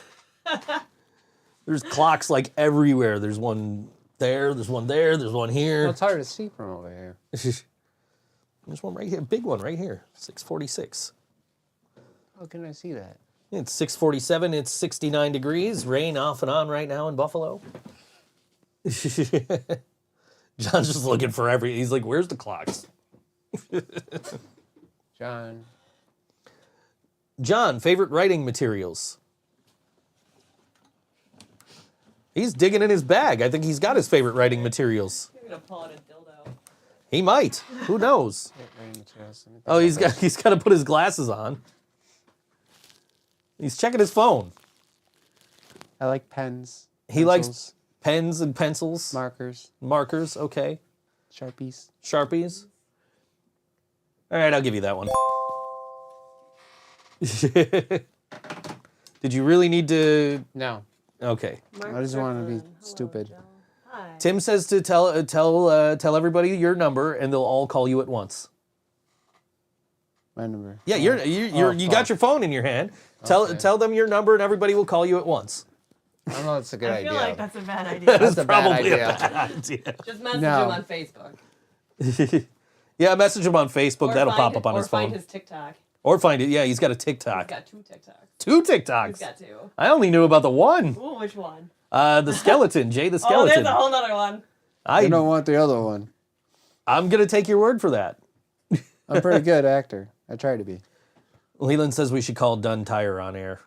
There's clocks like everywhere. There's one there, there's one there, there's one here. Well, it's hard to see from over here. There's one right here, big one right here, 6:46. How can I see that? It's 6:47, it's 69 degrees, rain off and on right now in Buffalo. John's just looking for he's like, where's the clocks? John, favorite writing materials? He's digging in his bag. I think he's got his favorite writing materials. I'm gonna pull out a dildo. He might. Who knows? Oh, he's got to put his glasses on. He's checking his phone. I like pens. He likes pens and pencils. Markers. Markers, okay. Sharpies. Sharpies. All right, I'll give you that one. Did you really need to? No. Okay. I just want to be stupid. Hi. Tim says to tell everybody your number, and they'll all call you at once. My number. Yeah, you got your phone in your hand. Tell them your number, and everybody will call you at once. I don't know. That's a good I idea. feel like that's a bad idea. That's a Probably bad a idea. bad idea. Just message No. him on Facebook. Yeah, message him on Facebook. Or That'll find pop up on or his phone. find his TikTok. Or find it. Yeah, he's got a He's TikTok. got 2 TikToks. 2 TikToks. He's got 2. I only knew about the one. Ooh, which one? The skeleton, Jay the Oh, skeleton. there's a whole nother one. I don't want the other one. I'm gonna take your word for that. I'm a pretty good actor. I try to be. Leland says we should call Dunn Tire on air.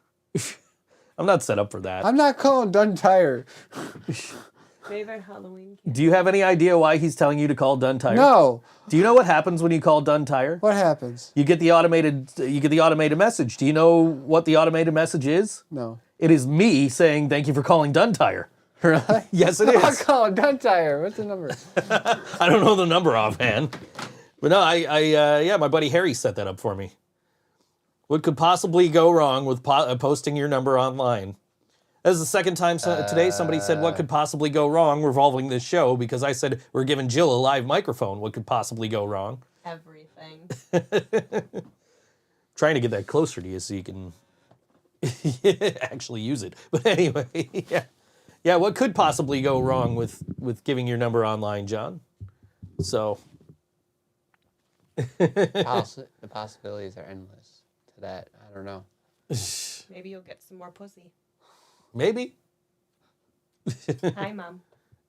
I'm not set up for that. I'm not calling Dunn Tire. Favorite Halloween candy? Do you have any idea why he's telling you to call Dunn Tire? No. Do you know what happens when you call Dunn Tire? What happens? You get the automated message. Do you know what the automated message is? No. It is me saying thank you for calling Dunn Tire. Really? Yes, it I'm is. calling Dunn Tire. What's the number? I don't know the number offhand. But no, yeah, my buddy Harry set that up for me. What could possibly go wrong with posting your number online? That is the second time today somebody said, what could possibly go wrong revolving this show? Because I said, we're giving Jill a live microphone. What could possibly go wrong? Everything. Trying to get that closer to you so you can actually use it. But anyway, yeah. Yeah, what could possibly go wrong with giving your number online, John? So. The possibilities are endless to that. I don't know. Maybe you'll get some more pussy. Maybe. Hi, Mom.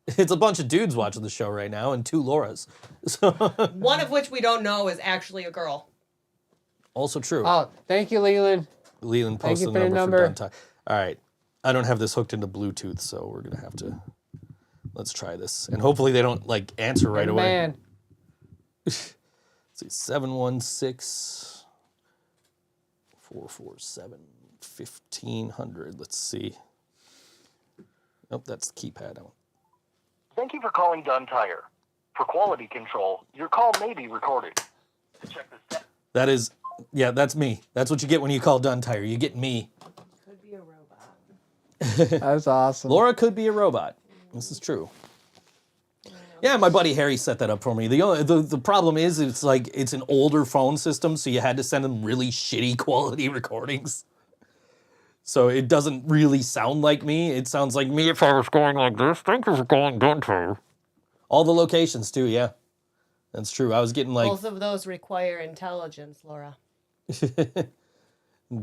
It's a bunch of dudes watching the show right now and 2 Lauras. So One of which we don't know is actually a girl. also true. Oh, thank you, Leland. Leland thank posted you the for your number number. for Dunn Tire. All right. I don't have this hooked into Bluetooth, so we're going to have to... Let's try this. And hopefully they don't, answer right away. Man. Let's see, 716 447 1500. Let's see. Nope, that's the keypad. Thank you for calling Dunn Tire. For quality control, your call may be recorded. To check the status. That is, yeah, that's me. That's what you get when you call Dunn Tire. You get me. Could be a robot. That's awesome. Laura could be a robot. This is true. Yeah, my buddy Harry set that up for me. The problem is it's like it's an older phone system, so you had to send him really shitty quality recordings. So it doesn't really sound like me. It sounds like me if I was going like this. Thank you for calling Dunn Tire. All the locations too, yeah. That's true. I was getting like Both of those require intelligence, Laura.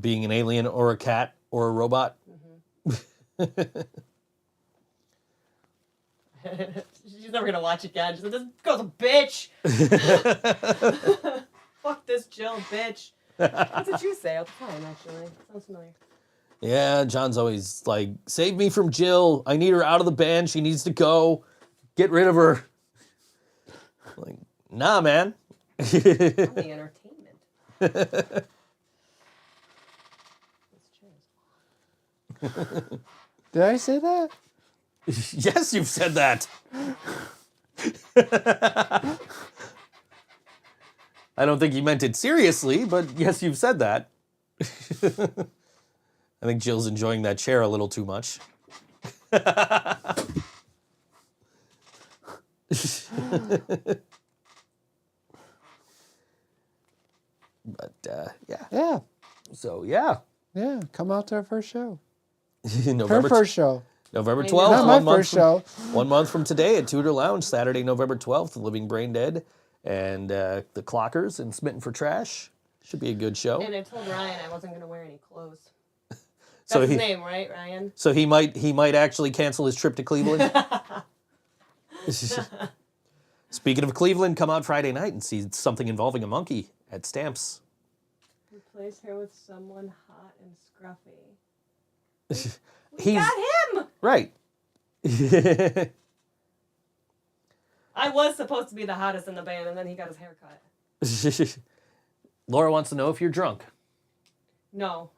being an alien or a cat or a robot. She's never gonna watch again. She's like, this girl's a bitch. Fuck this Jill, bitch. That's what you say all the time, actually. Sounds familiar. Yeah, John's always like, save me from Jill. I need her out of the band. She needs to go. Get rid of her. Like, nah, man. I'm the entertainment. Did I say that? Yes, you've said that. I don't think you meant it seriously, but yes, you've said that. I think Jill's enjoying that chair a little too much. But, yeah. Yeah. So, yeah. Yeah. Come out to our first show. Her November first show. November Not 12th. Not my first show. 1 month from today at Tudor Lounge, Saturday, November 12th, The Living Braindead and the Clockers and Smitten for Trash. Should be a good show. And I told Ryan I wasn't gonna wear any clothes. That's So his he- name, right, Ryan? So he might actually cancel his trip to Cleveland. Speaking of Cleveland, come out Friday night and see something involving a monkey at Stamps. Replace her with someone hot and scruffy. He's Got him! right. I was supposed to be the hottest in the band, and then he got his hair cut. Laura wants to know if you're drunk. No.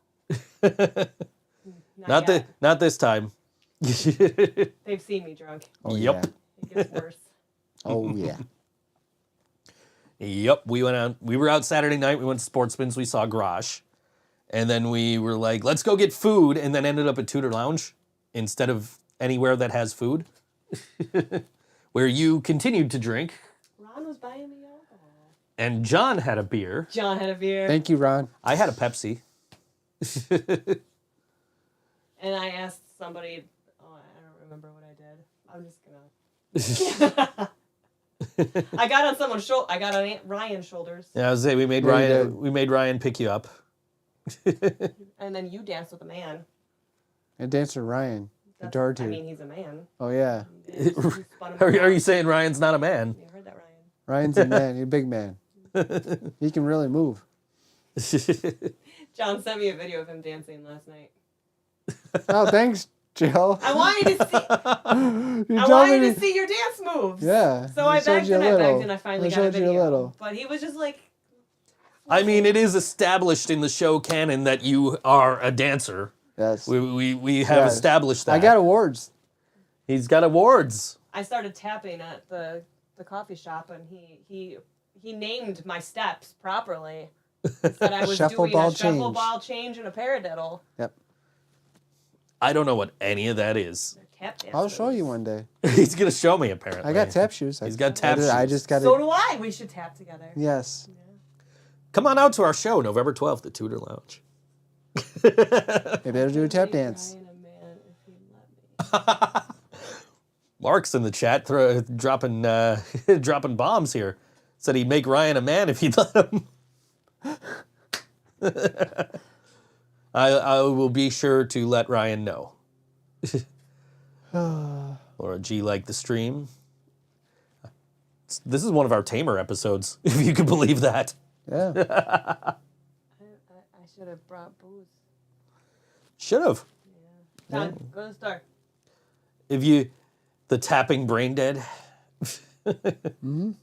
Not this time. They've seen me drunk. Oh, Yep. It gets worse. Yeah. Oh, yeah. Yep, we were out Saturday night, we went to Sportsman's, we saw Grosh. And then we were like, let's go get food, and then ended up at Tudor Lounge instead of anywhere that has food. Where you continued to drink. Ron was buying me alcohol. And John had a beer. John had a beer. Thank you, Ron. I had a Pepsi. And I asked somebody, I don't remember what I did. I'm just gonna. I got on someone's shoulder. I got on Ryan's shoulders. Yeah, I was saying we made Ryan pick you up. And then you danced with a man. And Dancer Ryan. Adored to. I mean, he's a man. Oh, yeah. You spun him Are around. you saying Ryan's not a man? You heard that, Ryan. Ryan's a man. He's a big man. He can really move. John sent me a video of him dancing last night. Oh, thanks, Jill. I wanted to see. You I told wanted me to see your dance moves. Yeah. So I showed begged you a and I begged little. and I finally I got a showed you video. a little. But he was just like. I mean, it is established in the show canon that you are a dancer. Yes. We have Yes. established that. I got awards. He's got awards. I started tapping at the coffee shop and he named my steps properly. He said I was Shuffle doing ball a shuffle change. ball change and a paradiddle. Yep. I don't know what any of that is. Tap dance I'll show moves. you one day. He's gonna show me apparently. I got tap shoes. He's got tap I shoes. just got So it. do I. We should tap together. Yes. Come on out to our show, November 12th at Tudor Lounge. Maybe I'll do a tap dance. Ryan a man if he'd let me. Mark's in the chat dropping dropping bombs here. Said he'd make Ryan a man if he'd let him. I will be sure to let Ryan know. Laura G liked the stream. This is one of our tamer episodes, if you could believe that. Yeah. I should have brought booze. Should have. John, go to the store. If you, the tapping brain dead. I'm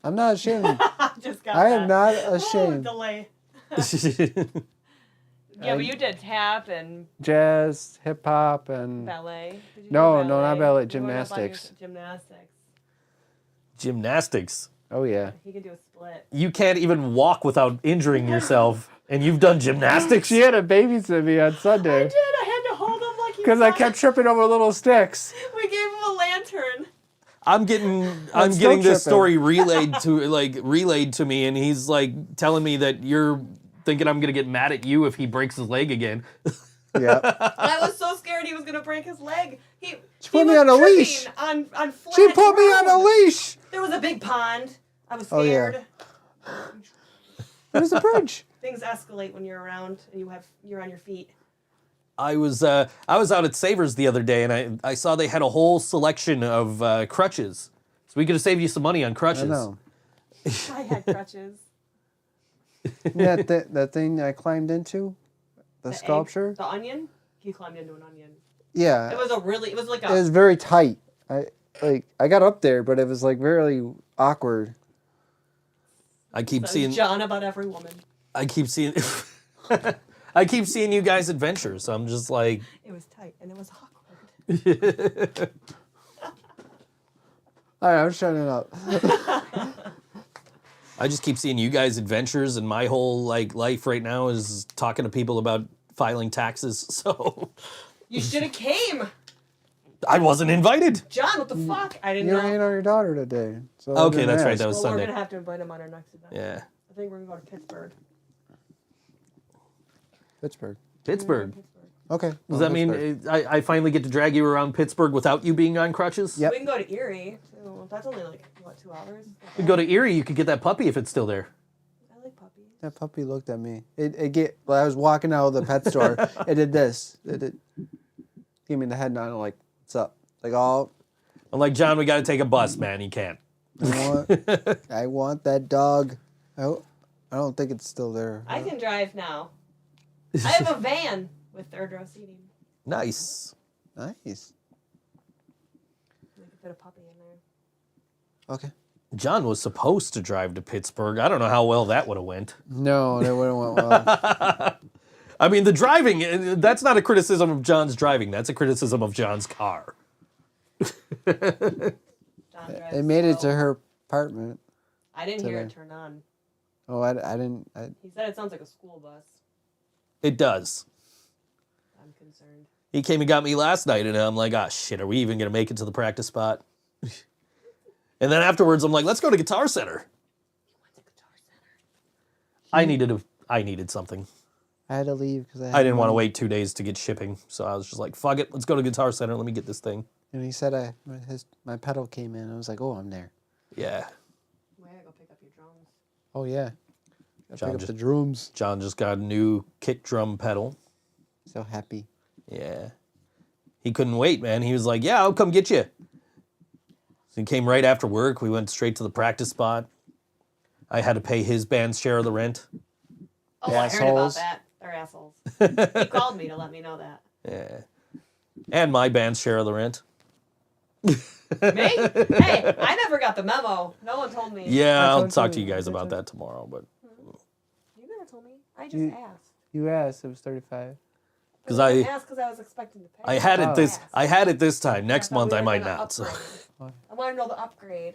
not ashamed. Just got I that. am not Oh, ashamed. delay. Yeah, but you did tap and Jazz, hip hop, and ballet. Did you No, do no, not ballet, You went up on your gymnastics. Gymnastics. Gymnastics. Oh yeah. He could do a split. You can't even walk without injuring yourself, and you've done gymnastics? She had to babysit me on I Sunday did. I had to hold him like he because I kept tripping over little sticks. We gave him a lantern. I'm getting still this tripping. story relayed to me, and he's like telling me that you're thinking I'm gonna get mad at you if he breaks his leg again. Yeah. I was so scared he was gonna break his leg. She put me on a leash. On flat She put me on a ground. leash. There was a big pond. I was Oh, yeah. scared. There's a bridge. Things escalate when you're around and you're on your feet. I was out at Savers the other day, and I saw they had a whole selection of crutches, so we could have saved you some money on crutches. I know. I had crutches. that thing I climbed into, the sculpture. The onion. He climbed into an onion. Yeah. It was like It was very tight. I got up there, but it was like very awkward. I keep says seeing John about every woman. I keep seeing I keep seeing you guys' adventures. So I'm just like It was tight and it was awkward. All right, I'm shutting up. I just keep seeing you guys' adventures, and my whole life right now is talking to people about filing taxes. So You should have came. I wasn't invited. John, what the fuck? I didn't You're know. hanging on your daughter today. So I Okay, didn't that's right. ask. That was Well, Sunday. we're gonna have to invite him on our next event. Yeah, I think we're gonna go to Pittsburgh. Pittsburgh. Pittsburgh. Okay. Does that mean I finally get to drag you around Pittsburgh without you being on crutches? Yep. We can go to Erie. Too. That's only like what, 2 hours? You go to Erie, you could get that puppy if it's still there. I like puppies. That puppy looked at me. When I was walking out of the pet store, it did this. It gave me the head nod. Like, what's up? Like, all. I'm like, John, we got to take a bus, man. You can't. I want that dog. I don't think it's still there. I can drive now. I have a van with third row seating. Nice. Nice. We could put a puppy in there. Okay. John was supposed to drive to Pittsburgh. I don't know how well that would have went. No, that wouldn't went well. I mean, the driving, that's not a criticism of John's driving. That's a criticism of John's car. John drives It made it slow. to her apartment. I didn't hear it today. turn on. Oh, I didn't. He said it sounds like a school bus. It does. I'm concerned. He came and got me last night, and I'm like, ah, shit, are we even going to make it to the practice spot? And then afterwards, I'm like, let's go to Guitar Center. I needed something. I had to leave because I didn't want to wait 2 days to get shipping, so I was just like, fuck it, let's go to Guitar Center, let me get this thing. And he said my pedal came in. I was like, oh, I'm there. Yeah. Wait, I go pick up your drums. Oh yeah. John Pick up the drums. John just got a new kick drum pedal. So happy. Yeah. He couldn't wait, man. He was like, yeah, I'll come get you. So he came right after work. We went straight to the practice spot. I had to pay his band's share of the rent. Oh, I heard about that. They're assholes. He called me to let me know that. Yeah. And my band's share of the rent. Me? Hey, I never got the memo. No one told me. Yeah, I'll talk to you guys about that tomorrow, but You never told me. I just asked. You asked. It was 35. because I asked because I was expecting to pay. I had it Oh. this I had it this time. Next thought month we I were might gonna not. So. upgrade. I want to know the upgrade.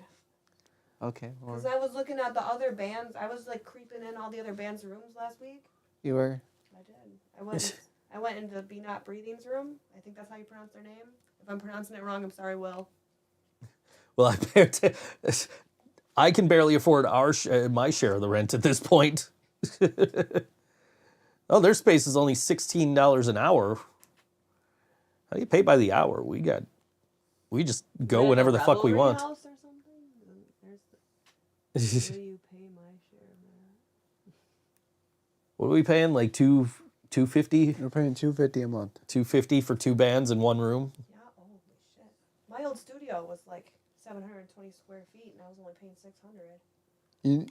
Okay. Well, Because I was looking at the other bands. I was like creeping in all the other bands' rooms last week. you were. I did. I went into Be Not Breathing's room. I think that's how you pronounce their name. If I'm pronouncing it wrong, I'm sorry, Will. Well, I can barely afford my share of the rent at this point. Oh, their space is only $16 an hour. How do you pay by the hour? We just go whenever the fuck we want. House or something? There's will you pay my share of that? What are we paying? Like $250? We're paying $250 a month. $250 for 2 bands in one room. Yeah, holy shit. My old studio was like 720 square feet, and I was only paying 600. You,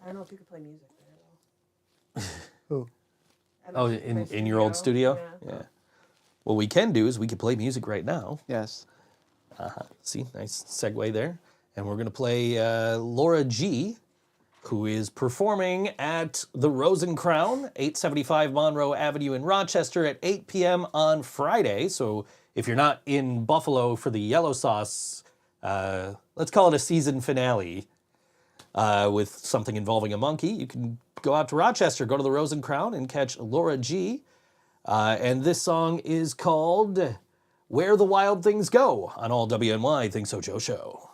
I don't know if you could play music there though. who? At Oh, my in your old studio? Yeah. What we can do is we can play music right now. Yes. See, nice segue there. And we're going to play Laura G. who is performing at the Rose and Crown, 875 Monroe Avenue in Rochester at 8 p.m. on Friday. So if you're not in Buffalo for the Yellow Sauce, let's call it a season finale with something involving a monkey, you can go out to Rochester, go to the Rose and Crown, and catch Laura G. And this song is called Where the Wild Things Go on all WNY Think So Joe Show.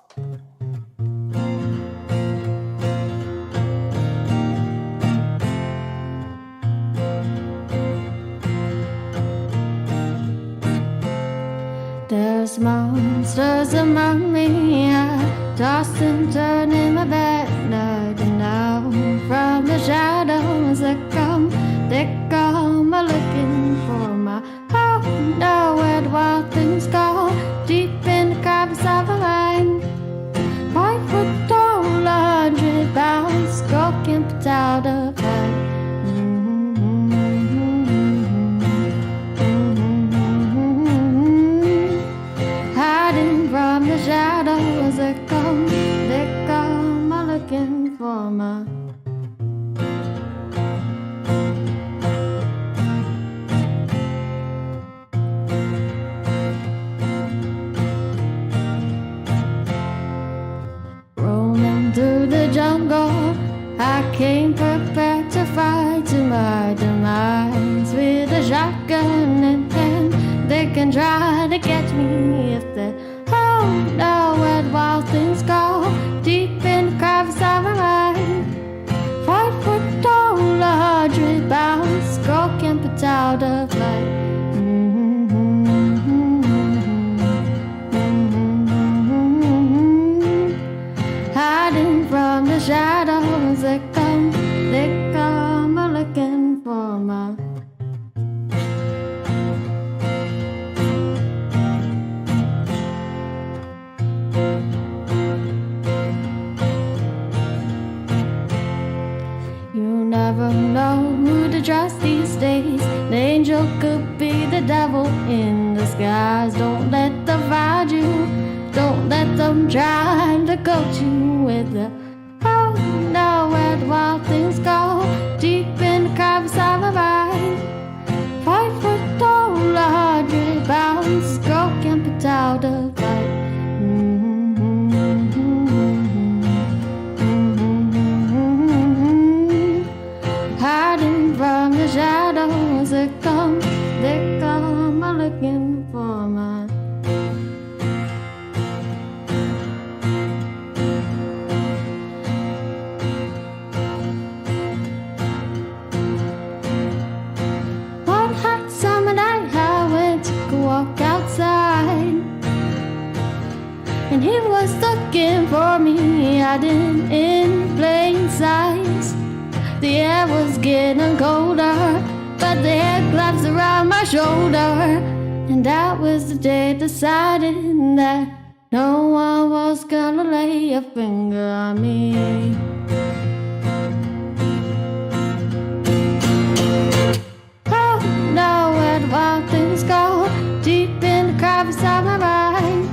There's monsters among me, I toss and turn in my bed night and now. From the shadows that come, they come a-looking for my home. Now where the wild things go, deep in the crevice of a line. 5 foot tall, 100 pounds, skulking out of light. From the shadows that come, they come a-looking for my roaming through the jungle. I came prepared to fight to my demise with a shotgun in hand. They can try to catch me if they know where the wild things go, deep in the crevice of a mind. 5 foot tall, 100 pounds, skull can put out of light. Hiding from the shadows that come, they come a-looking for my never know who to trust these days. The angel could be the devil in disguise. Don't let them find you. Don't let them try to coach you with the oh, now where the wild things go, deep in the crevice of a mind. 5 foot tall, 100 pounds, skull can put out of light. Hiding from the shadows that come, they come a-looking for my one hot summer night I went to walk outside, and he was looking for me, hiding in plain sight. The air was getting colder, but the head claps around my shoulder. And that was the day decided that no one was gonna lay a finger on me. Oh, now where the wild things go, deep in the crevice of my mind.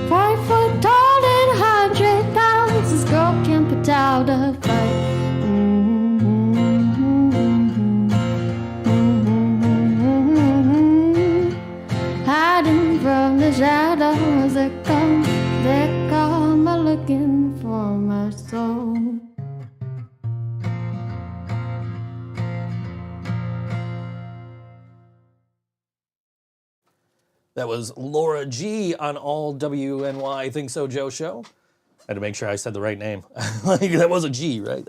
5 foot tall and 100 pounds, this girl can put out a fight. Hiding from the shadows that come, they come a-looking for my soul. That was Laura G on all WNY Think So Joe Show. I had to make sure I said the right name. Like, that was a G, right?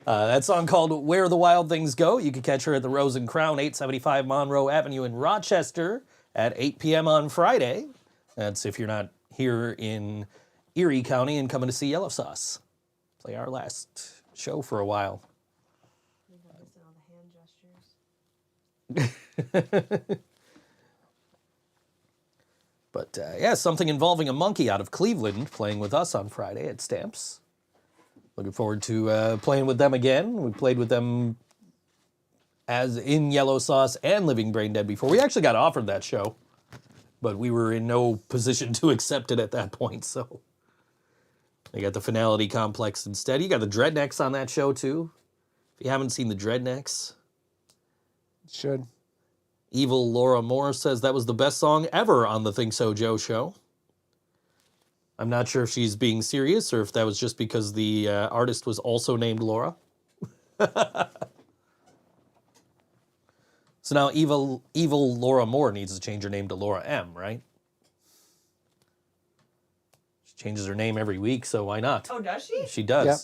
That song called Where the Wild Things Go. You can catch her at the Rose and Crown, 875 Monroe Avenue in Rochester at 8 p.m. on Friday. That's if you're not here in Erie County and coming to see Yellow Sauce. Play our last show for a while. But yeah, something involving a monkey out of Cleveland playing with us on Friday at Stamps. Looking forward to playing with them again. We played with them as in Yellow Sauce and Living Braindead before. We actually got offered that show, but we were in no position to accept it at that point. So They got the finality complex instead. You got the Dreadnecks on that show, too. If you haven't seen the Dreadnecks. Should. Evil Laura Moore says that was the best song ever on the ThinkSoJoE show. I'm not sure if she's being serious or if that was just because the artist was also named Laura. So now evil Laura Moore needs to change her name to Laura M, right? She changes her name every week, so why not? Oh, does she? She does. Yep.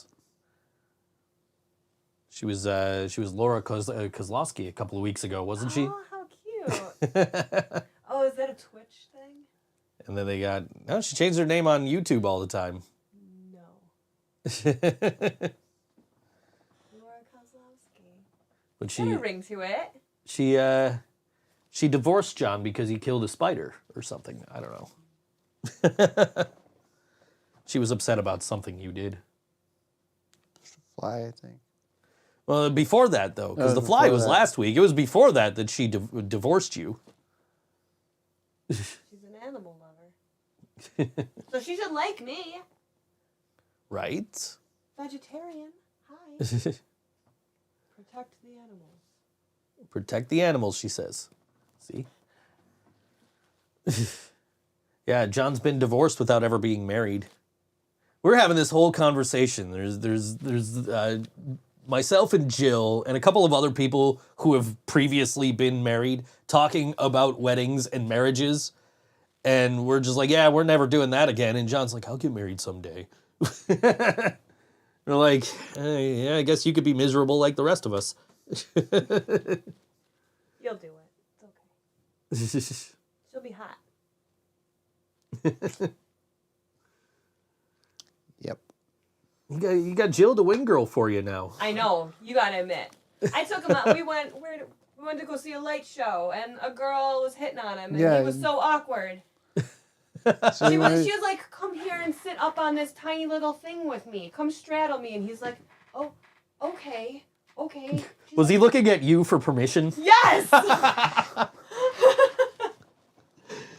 She was Laura Kozlowski a couple of weeks ago, wasn't she? Oh, how cute. Oh, is that a Twitch thing? And then she changed her name on YouTube all the time. No. Laura Kozlowski. But Got a ring to it. She divorced John because he killed a spider or something. I don't know. She was upset about something you did. Fly, I think. Well, before that, though, because the fly was last week. It was before that she divorced you. She's an animal lover. So she should like me. Right? Vegetarian. Hi. Protect the animals. Protect the animals, she says. See? Yeah, John's been divorced without ever being married. We're having this whole conversation. There's myself and Jill and a couple of other people who have previously been married talking about weddings and marriages. And we're just like, yeah, we're never doing that again. And John's like, I'll get married someday. We're like, yeah, I guess you could be miserable like the rest of us. You'll do it. It's okay. She'll be hot. Yep. You got Jill the wing girl for you now. I know. You gotta admit. I took him out. We went to go see a light show, and a girl was hitting on him, and he was so awkward. So she was like, "Come here and sit up on this tiny little thing with me. Come straddle me." And he's like, "Oh, okay." Was he looking at you for permission? Yes.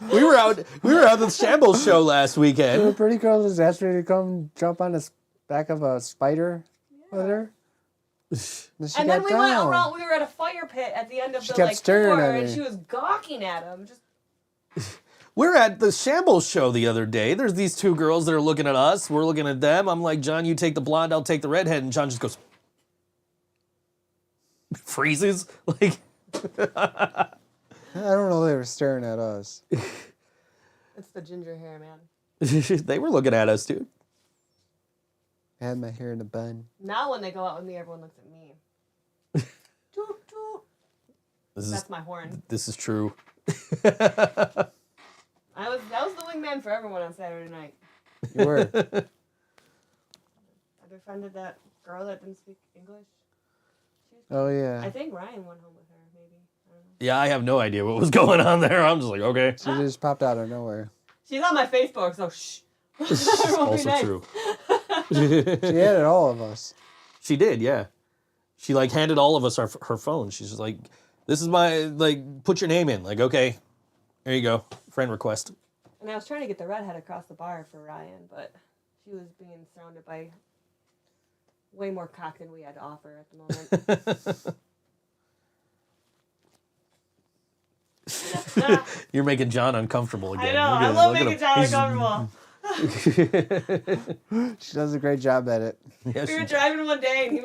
We were out at the Shambles show last weekend. The pretty girl just asked me to come jump on the back of a spider with her. And then we went around. We were at a fire pit at the end of the staring tour, at and me. she was gawking at him. We're at the Shambles show the other day. There's these two girls that are looking at us. We're looking at them. I'm like, John, you take the blonde, I'll take the redhead. And John just goes, freezes. Like, I don't know. They were staring at us. It's the ginger hair, man. They were looking at us, dude. I had my hair in a bun. Now when they go out with me, everyone looks at me. Toot, toot. That's my horn. This is true. I was the wingman for everyone on Saturday night. You were. I befriended that girl that didn't speak English. Oh, yeah. I think Ryan went home with her, maybe. I don't know. Yeah, I have no idea what was going on there. I'm just like, okay. She just popped out of nowhere. She's on my Facebook, so shh. This is also true. She had all of us. She did, yeah. She handed all of us her phone. She's just like, this is my, put your name in. Like, okay, there you go. Friend request. And I was trying to get the redhead across the bar for Ryan, but she was being surrounded by way more cock than we had to offer at the moment. You're making John uncomfortable again. I know. I love making John uncomfortable. She does a great job at it. Yeah, we were driving one day, and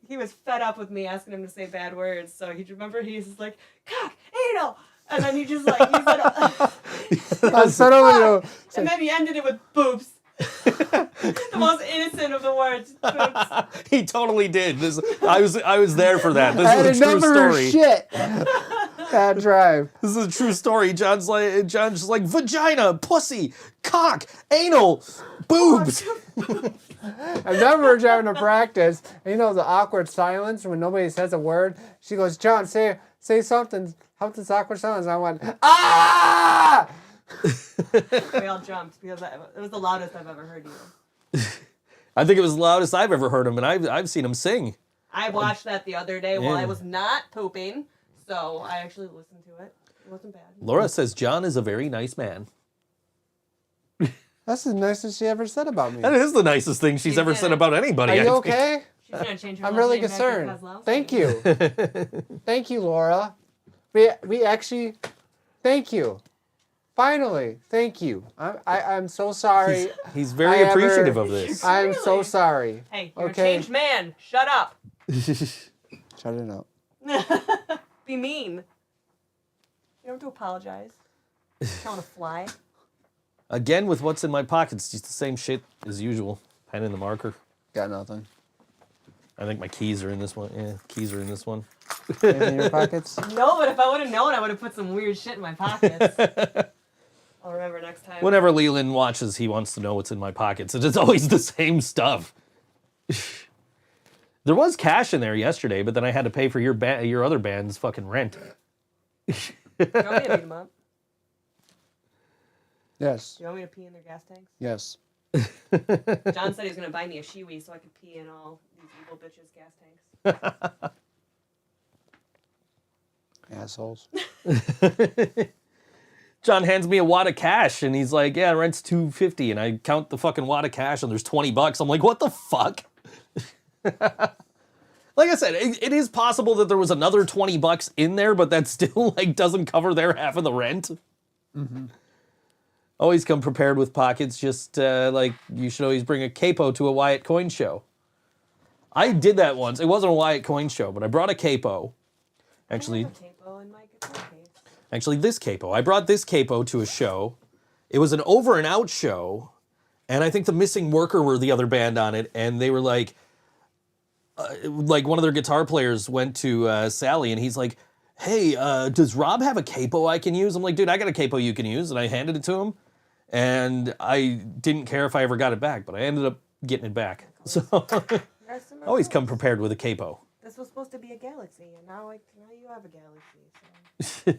he was fed up with me asking him to say bad words. So he just like, cock, anal. And then he said, and then he ended it with boobs. The most innocent of the words. Boobs. He totally did. I was there for that. This is a true story. Shit. Bad drive. This is a true story. John's just like vagina, pussy, cock, anal, boobs. I remember driving to practice, and the awkward silence when nobody says a word. She goes, John, say something. Help this awkward silence. And I went, ah! We all jumped because it was the loudest I've ever heard you. I think it was the loudest I've ever heard him, and I've seen him sing. I watched that the other day while I was not pooping, so I actually listened to it. It wasn't bad. Laura says John is a very nice man. That's the nicest she ever said about me. That is the nicest thing she's ever said about anybody. Are you I think. okay? She's gonna change her I'm last really name back to concerned. Kozlowski. Thank you. Thank you, Laura. We actually, thank you. Finally, thank you. I'm so sorry. He's very appreciative of this. I'm so sorry. Hey, you're a changed man. Shut up. Shut it up. Be mean. You don't have to apologize. You don't want to fly. Again, with what's in my pockets, just the same shit as usual. Pen and the marker. Got nothing. I think my keys are in this one. Yeah, keys are in this one. Anything in your pockets? No, but if I would have known, I would have put some weird shit in my pockets. I'll remember next time. Whenever Leland watches, he wants to know what's in my pockets. And it's always the same stuff. There was cash in there yesterday, but then I had to pay for your other band's fucking rent. Do you want me to beat them up? Yes. Do you want me to pee in their gas tanks? Yes. John said he was going to buy me a Shiwi so I could pee in all these evil bitches' gas tanks. Assholes. John hands me a wad of cash, and he's like, yeah, rent's $250, and I count the fucking wad of cash, and there's $20. I'm like, what the fuck? Like I said, it is possible that there was another $20 in there, but that still like doesn't cover their half of the rent. Mm-hmm. Always come prepared with pockets. Just like you should always bring a capo to a Wyatt Coin show. I did that once. It wasn't a Wyatt Coin show, but I brought a capo. Actually, this capo. I brought this capo to a show. It was an over and out show, and I think the Missing Worker were the other band on it, and they were like one of their guitar players went to Sally, and he's like, hey, does Rob have a capo I can use? I'm like, dude, I got a capo you can use, and I handed it to him, and I didn't care if I ever got it back, but I ended up getting it back. So always come prepared with a capo. This was supposed to be a galaxy, and now you have a galaxy. So.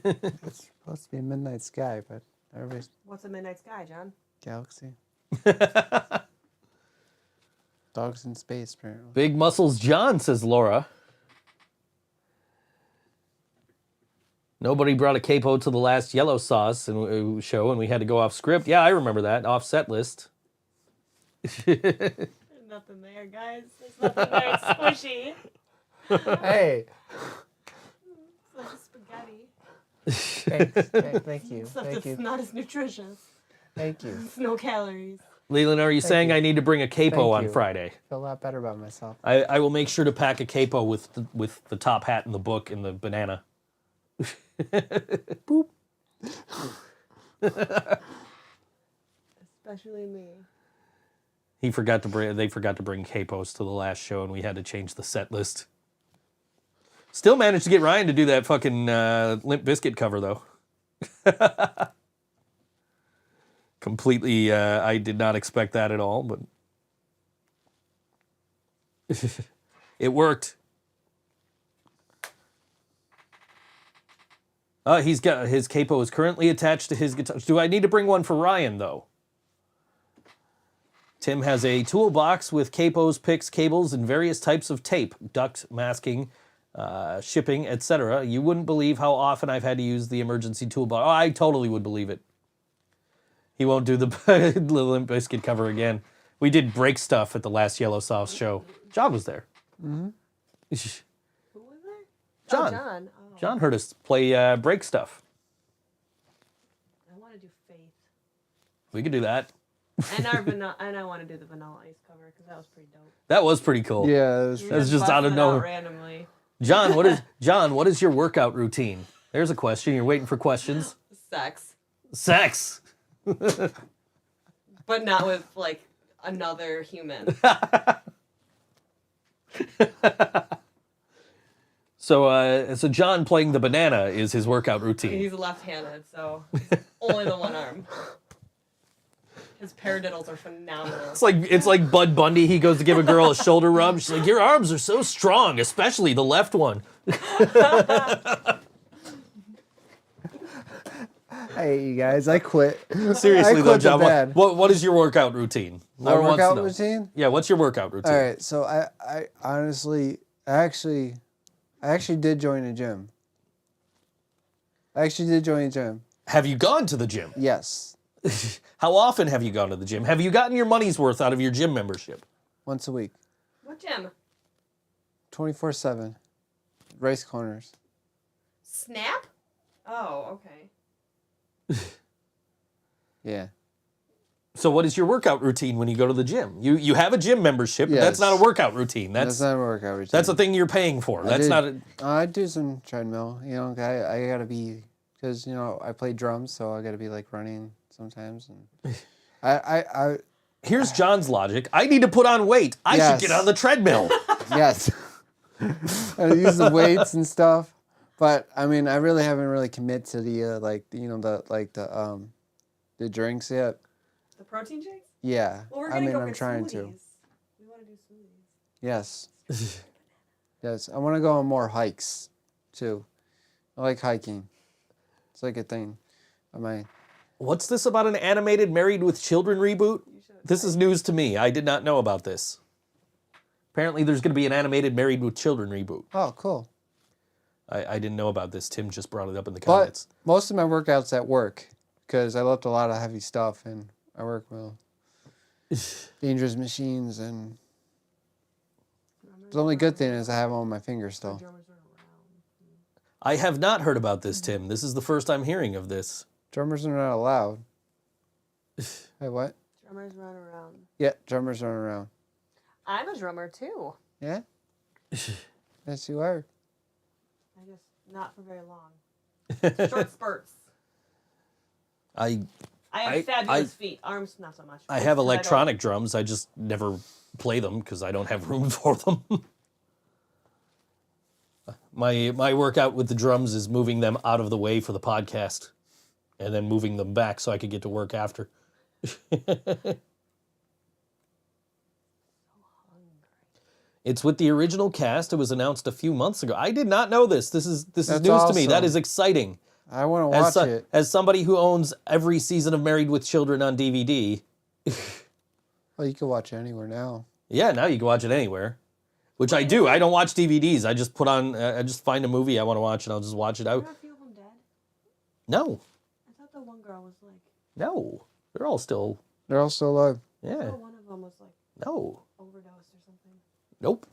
It's supposed to be a midnight sky, but everybody's What's a midnight sky, John? galaxy. Dogs in space, apparently. Big muscles John, says Laura. Nobody brought a capo to the last Yellow Sauce show, and we had to go off script. Yeah, I remember that. Off set list. There's nothing there, guys. There's nothing there. It's squishy. Hey. It's like spaghetti. Thanks. Thank you. Except Thank it's you. not as nutritious. Thank you. It's no calories. Leland, are you saying you. I need to bring a capo Thank on you. Friday? I feel a lot better about myself. I will make sure to pack a capo with the top hat and the book and the banana. Boop. Especially me. They forgot to bring capos to the last show, and we had to change the set list. Still managed to get Ryan to do that fucking Limp Bizkit cover, though. Completely, I did not expect that at all, but it worked. He's got his capo is currently attached to his guitar. Do I need to bring one for Ryan, though? Tim has a toolbox with capos, picks, cables, and various types of tape, duct masking, shipping, etc. You wouldn't believe how often I've had to use the emergency toolbox. Oh, I totally would believe it. He won't do the Limp Bizkit cover again. We did Break Stuff at the last Yellow Sauce show. John was there. Mm-hmm. Who was there? John. Oh, John. Oh. John heard us play Break Stuff. I want to do Faith. We could do that. And I want to do the Vanilla Ice cover because that was pretty dope. That was pretty cool. Yeah, it was That's just out of nowhere. Randomly. John, what is your workout routine? There's a question. You're waiting for questions. Sex. Sex. But not with like another human. So John playing the banana is his workout routine. He's left-handed, so only the one arm. His paradiddles are phenomenal. It's like Bud Bundy. He goes to give a girl a shoulder rub. She's like, "Your arms are so strong, especially the left one." Hey, you guys, I quit. Seriously I though, quit John, the band. what is your workout routine? My Laura wants to workout know. routine? Yeah, what's your workout routine? All right, so I honestly, I actually did join a gym. Have you gone to the gym? Yes. How often have you gone to the gym? Have you gotten your money's worth out of your gym membership? Once a week. What gym? 24/7. Race corners. Snap? Oh, okay. Yeah. So what is your workout routine when you go to the gym? You have a gym membership, but that's not a workout routine. That's not a workout routine. That's a thing you're paying for. I do some treadmill. You know, I gotta be, because, you know, I play drums, so I gotta be like running sometimes. And I here's John's logic. I need to put on weight. I should get on the treadmill. Yes. I use the weights and stuff, but I mean, I really haven't really committed to the the drinks yet. The protein shakes? Yeah. Well, we're gonna go I'm get trying smoothies. to. We want to do smoothies. Yes. Yes. I want to go on more hikes too. I like hiking. It's like a thing. What's this about an animated Married with Children reboot? This is news to me. I did not know about this. Apparently there's going to be an animated Married with Children reboot. Oh, cool. I didn't know about this. Tim just brought it up in the comments. But most of my workouts at work, because I lift a lot of heavy stuff and I work with dangerous machines, and the only good thing is I have them on my fingers still. I have not heard about this, Tim. This is the first I'm hearing of this. Drummers are not allowed. Hey, what? Drummers run around. Yeah, drummers run around. I'm a drummer too. Yeah? Yes, you are. I guess not for very long. Short spurts. I have fabulous feet. Arms, not so much. I have electronic drums. I just never play them because I don't have room for them. My workout with the drums is moving them out of the way for the podcast and then moving them back so I could get to work after. It's with the original cast. It was announced a few months ago. I did not know this. This is news to me. That is exciting. I want to watch it. As somebody who owns every season of Married with Children on DVD. Well, you can watch it anywhere now. Yeah, now you can watch it anywhere. Which I do. I don't watch DVDs. I just put on, I just find a movie I want to watch and I'll just watch it out. Are a few of them dead? No. I thought the one girl was like... No. They're all still... They're all still alive. Yeah. I thought one of them was like... No. Overdosed or something. Nope.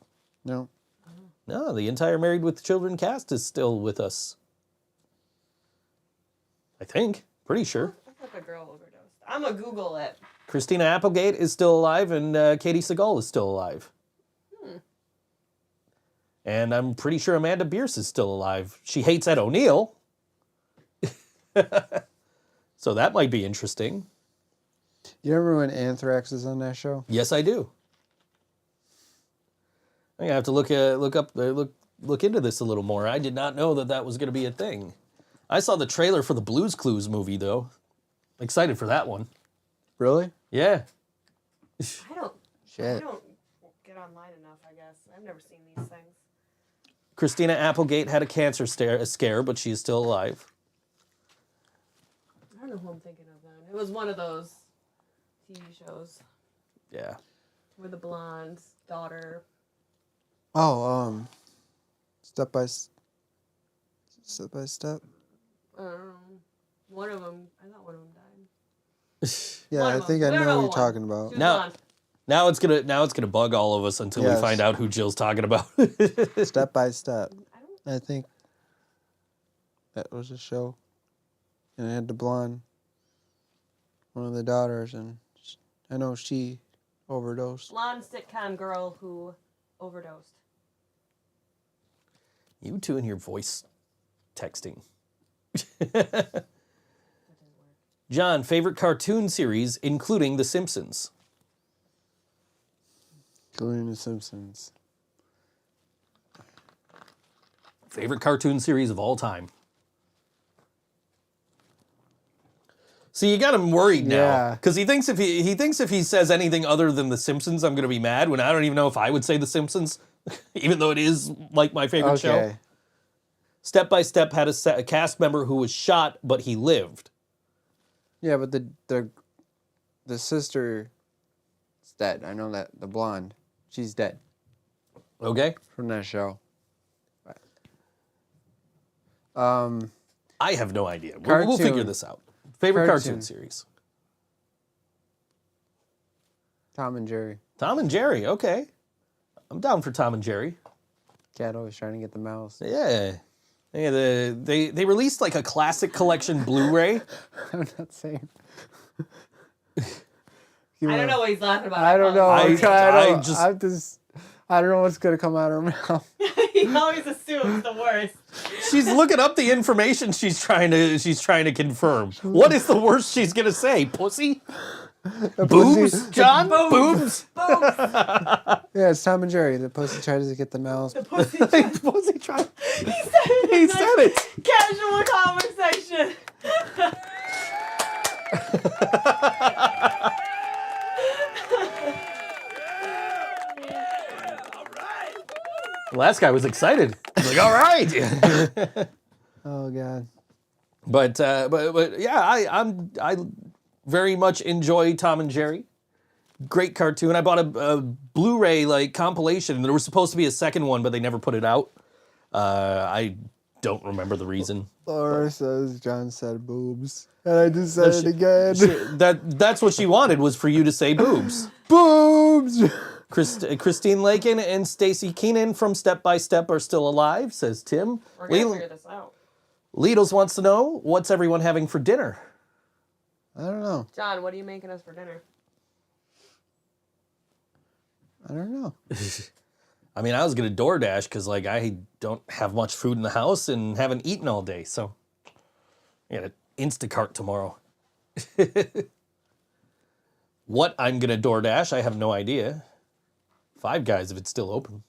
No. No, the entire Married with Children cast is still with us. I think. Pretty sure. I thought the girl overdosed. I'm gonna Google it. Christina Applegate is still alive and Katie Seagal is still alive. And I'm pretty sure Amanda Bierce is still alive. She hates Ed O'Neill. So that might be interesting. You remember when Anthrax is on that show? Yes, I do. I have to look into this a little more. I did not know that was going to be a thing. I saw the trailer for the Blues Clues movie, though. Excited for that one. Really? Yeah. I don't get online enough, I guess. I've never seen these things. Christina Applegate had a cancer scare, but she's still alive. I don't know who I'm thinking of then. It was one of those TV shows. Yeah. With the blonde daughter. Oh, Step by Step. I don't know. One of them, I thought one of them died. Yeah, I think I know what you're talking about. Now it's gonna bug all of us until we find out who Jill's talking about. Step by Step. I think that was a show, and it had the blonde, one of the daughters, and I know she overdosed. Blonde sitcom girl who overdosed. You two and your voice texting. John, favorite cartoon series, including The Simpsons. Including The Simpsons. Favorite cartoon series of all time. See, you got him worried now because he thinks if he says anything other than The Simpsons, I'm going to be mad. When I don't even know if I would say The Simpsons, even though it is like my favorite show. Step by Step had a cast member who was shot, but he lived. Yeah, but the sister is dead. I know that, the blonde, she's dead. Okay. From that show. I have no idea. We'll figure this out. Favorite cartoon series. Tom and Jerry. Tom and Jerry, okay. I'm down for Tom and Jerry. Cat always trying to get the mouse. Yeah. Yeah, they released like a classic collection Blu-ray. I'm not saying. I don't know what he's laughing about. I don't know. I don't know what's gonna come out of her mouth. He always assumes the worst. She's looking up the information she's trying to confirm. What is the worst she's gonna say? Pussy? Boobs? John? Boobs? Yeah, it's Tom and Jerry. The pussy tries to get the mouse. The pussy. The pussy tried. He said it. He said it. Casual conversation. The last guy was excited. He's like, all right. Oh God. But yeah, I very much enjoy Tom and Jerry. Great cartoon. I bought a Blu-ray like compilation, and there was supposed to be a second one, but they never put it out. I don't remember the reason. Laura says John said boobs, and I just said it again. That's what she wanted, was for you to say boobs. Boobs. Christine Lakin and Stacy Keenan from Step by Step are still alive, says Tim. We're gonna figure this out. Liedels wants to know, what's everyone having for dinner? I don't know. John, what are you making us for dinner? I don't know. I mean, I was gonna DoorDash because like I don't have much food in the house and haven't eaten all day, so I got an Instacart tomorrow. What I'm gonna DoorDash, I have no idea. Five Guys if it's still open.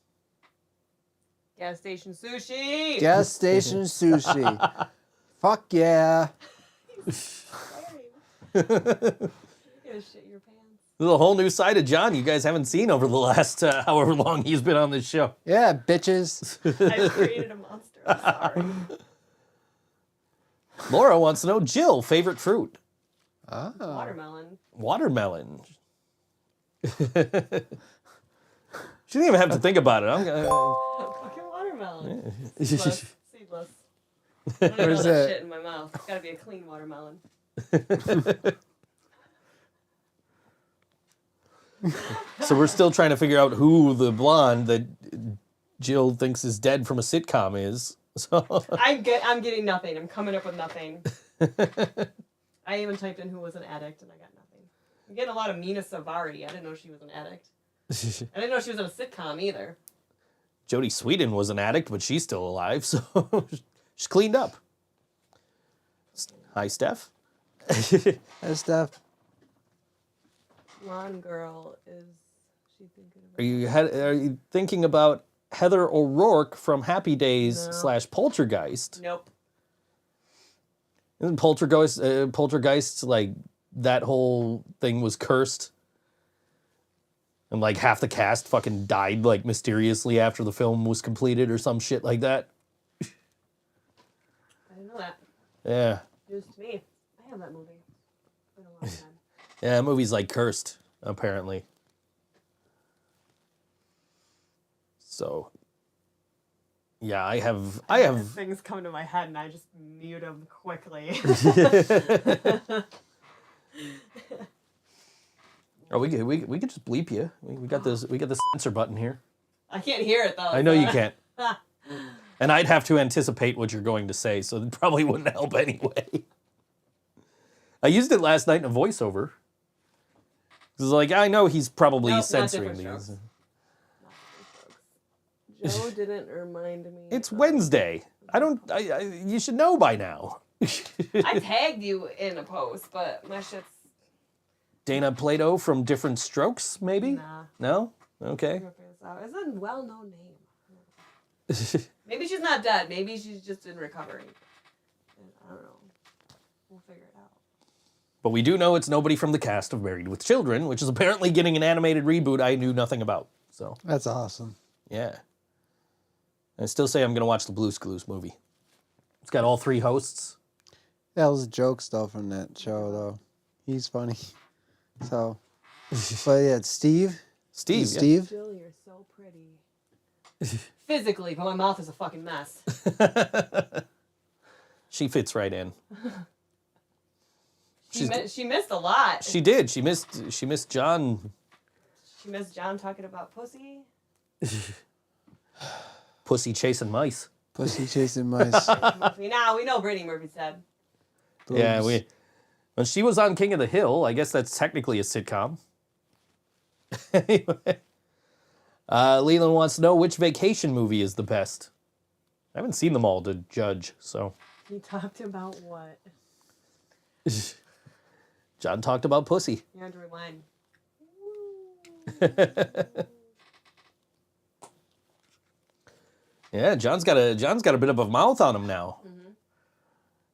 Gas station sushi. Gas station sushi. Fuck yeah. You're gonna shit your pants. This is a whole new side of John you guys haven't seen over the last however long he's been on this show. Yeah, bitches. I created a monster. I'm sorry. Laura wants to know, Jill, favorite fruit? Oh. Watermelon. Watermelon. She didn't even have to think about it. I'm gonna. Fucking watermelon. Seedless. I don't Where's know that that? shit in my mouth. It's gotta be a clean watermelon. So we're still trying to figure out who the blonde that Jill thinks is dead from a sitcom is. So I'm getting nothing. I'm coming up with nothing. I even typed in who was an addict and I got nothing. I'm getting a lot of Mina Savari. I didn't know she was an addict. I didn't know she was in a sitcom either. Jodie Sweetin was an addict, but she's still alive, so she's cleaned up. Hi, Steph. Hey, Steph. Blonde girl, is she thinking about? Are you thinking about Heather O'Rourke from Happy Days / Poltergeist? Nope. Isn't Poltergeist like that whole thing was cursed? And like half the cast fucking died like mysteriously after the film was completed or some shit like that. I didn't know that. Yeah. News to me. I have that movie. It's been a long time. Yeah, that movie's like cursed, apparently. So yeah, I have things come to my head and I just mute them quickly. Oh, we could just bleep you. We got this. We got the censor button here. I can't hear it though. I know you can't. And I'd have to anticipate what you're going to say, so it probably wouldn't help anyway. I used it last night in a voiceover. It was like, I know he's probably censoring these. Joe didn't remind me. It's Wednesday. You should know by now. I tagged you in a post, but my shit's... Dana Plato from Different Strokes, maybe? Nah. No? Okay. It's a well-known name. Maybe she's not dead. Maybe she's just in recovery. I don't know. We'll figure it out. But we do know it's nobody from the cast of Married with Children, which is apparently getting an animated reboot I knew nothing about. So That's awesome. yeah. I still say I'm going to watch the Blue's Clues movie. It's got all three hosts. That was jokes though from that show though. He's funny. So, but yeah, it's Steve. Steve. Yeah. Steve. Jill, you're so pretty. Physically, but my mouth is a fucking mess. She fits right in. She missed a lot. She did. She missed John She missed John talking about pussy. Pussy chasing mice. Pussy chasing mice. Now we know Brittany Murphy's dead. Yeah, when she was on King of the Hill, I guess that's technically a sitcom. Anyway, Leland wants to know which vacation movie is the best. I haven't seen them all to judge, so. You talked about what? John talked about pussy. You have to rewind. Yeah, John's got a bit of a mouth on him now. Mm-hmm.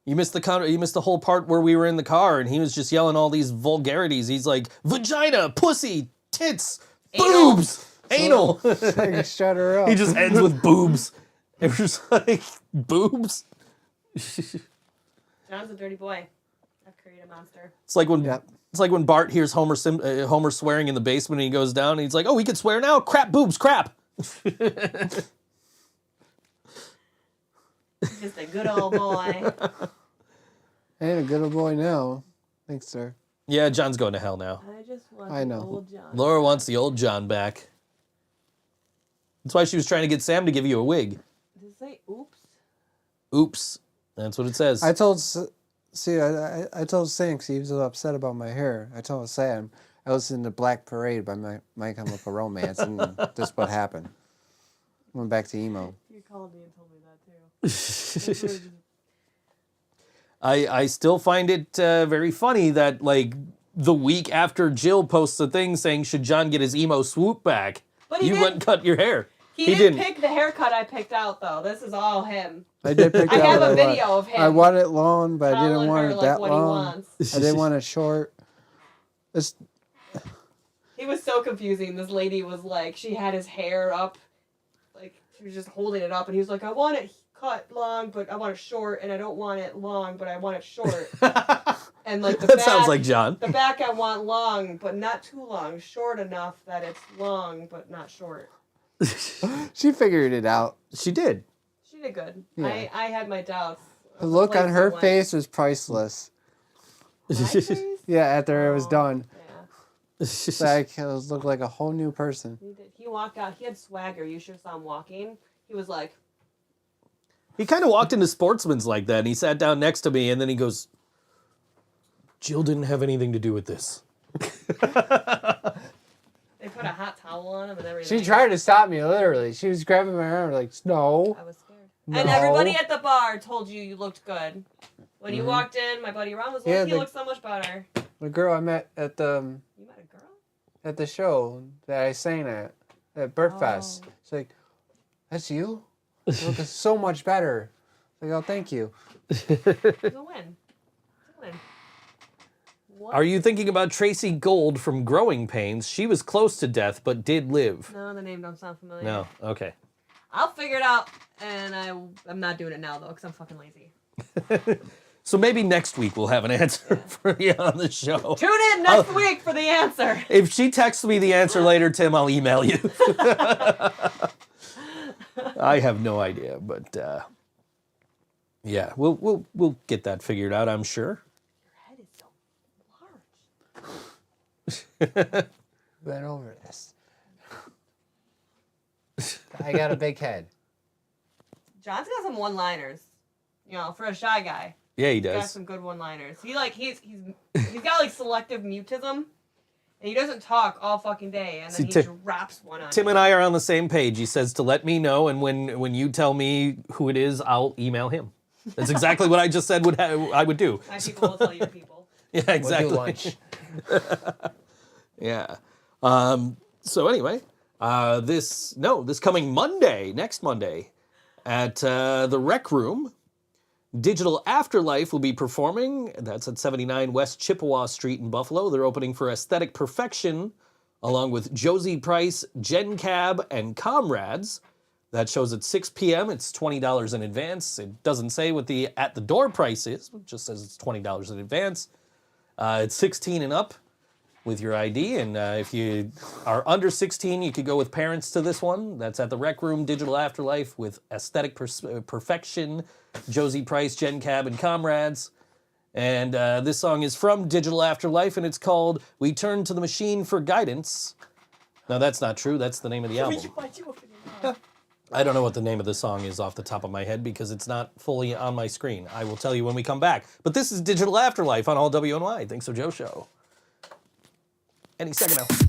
You missed the whole part where we were in the car and he was just yelling all these vulgarities. He's like, vagina, pussy, tits, boobs, anal. Shut her up. He just ends with boobs. It was just like, boobs? John's a dirty boy. I've created a monster. It's like when Bart hears Homer swearing in the basement and he goes down and he's like, oh, he can swear now? Crap, boobs, crap. Just a good old boy. Ain't a good old boy now. Thanks, sir. Yeah, John's going to hell now. I just want I know. old John. Laura wants the old John back. That's why she was trying to get Sam to give you a wig. Did it say oops? Oops. That's what it says. I told Sam, because he was upset about my hair. I told Sam, I listened to Black Parade by My Chemical Romance, and this is what happened. Went back to emo. You called me and told me that too. I still find it very funny that, like, the week after Jill posts a thing saying, should John get his emo swoop back, But he you did- went and cut your hair. He didn't pick the haircut I picked out, though. This is all him. I did pick I out have what a I video want. of him. I want it long, but I didn't telling want her, it like, that what he long. wants. I didn't want it short. He was so confusing. This lady was like, she had his hair up. Like, she was just holding it up, and he was like, I want it cut long, but I want it short, and I don't want it long, but I want it short. And like the That back, sounds like John. The back I want long, but not too long. Short enough that it's long, but not short. She figured it out. She did. She did good. Yeah. I had my doubts. The look on her Place face was priceless. My face? Yeah, after it was done. Yeah. Like, it looked like a whole new person. He did. He walked out. He had swagger. You should have saw him walking. He was like, He kind of walked into Sportsman's like that, and he sat down next to me, and then he goes, Jill didn't have anything to do with this. they put a hot towel on him and everything. She tried to stop me, literally. She was grabbing my arm like, no. I was scared. No. And everybody at the bar told you looked good. When you Mhm. walked in, my buddy Ron was like, Yeah, he looks so much better. The girl I met at the You met a girl? at the show that I sang at Birdfest. She's like, that's you? You look so much better. Like, oh, thank you. It's a win. It's a win. What? Are you thinking about Tracy Gold from Growing Pains? She was close to death, but did live. No, the name don't sound familiar. No, okay. I'll figure it out, and I'm not doing it now, though, because I'm fucking lazy. So maybe next week we'll have an answer for you on the show. Tune in next week for the answer. If she texts me the answer later, Tim, I'll email you. I have no idea, but yeah, we'll get that figured out, I'm sure. Your head is so large. Went over this. I got a big head. John's got some one-liners. You know, for a shy guy. Yeah, he He's got does. some good one-liners. He's got like selective mutism, and he doesn't talk all fucking day, and then See, he drops one on Tim you. and I are on the same page. He says to let me know, and when you tell me who it is, I'll email him. That's exactly what I just said I would do. My people will tell your people. Yeah, exactly. We'll do lunch. Yeah. So anyway, this coming Monday, next Monday, at the Rec Room, Digital Afterlife will be performing. That's at 79 West Chippewa Street in Buffalo. They're opening for Aesthetic Perfection, along with Josie Price, Jen Cab, and Comrades. That show's at 6 p.m. It's $20 in advance. It doesn't say what the at-the-door price is. It just says it's $20 in advance. It's 16 and up with your ID, and if you are under 16, you could go with parents to this one. That's at the Rec Room, Digital Afterlife, with Aesthetic Perfection, Josie Price, Jen Cab, and Comrades. And this song is from Digital Afterlife, and it's called We Turn to the Machine for Guidance. No, that's not true. That's the name of the album. I don't know what the name of the song is off the top of my head because it's not fully on my screen. I will tell you when we come back. But this is Digital Afterlife on All WNY. Think So Joe Show. Any second now.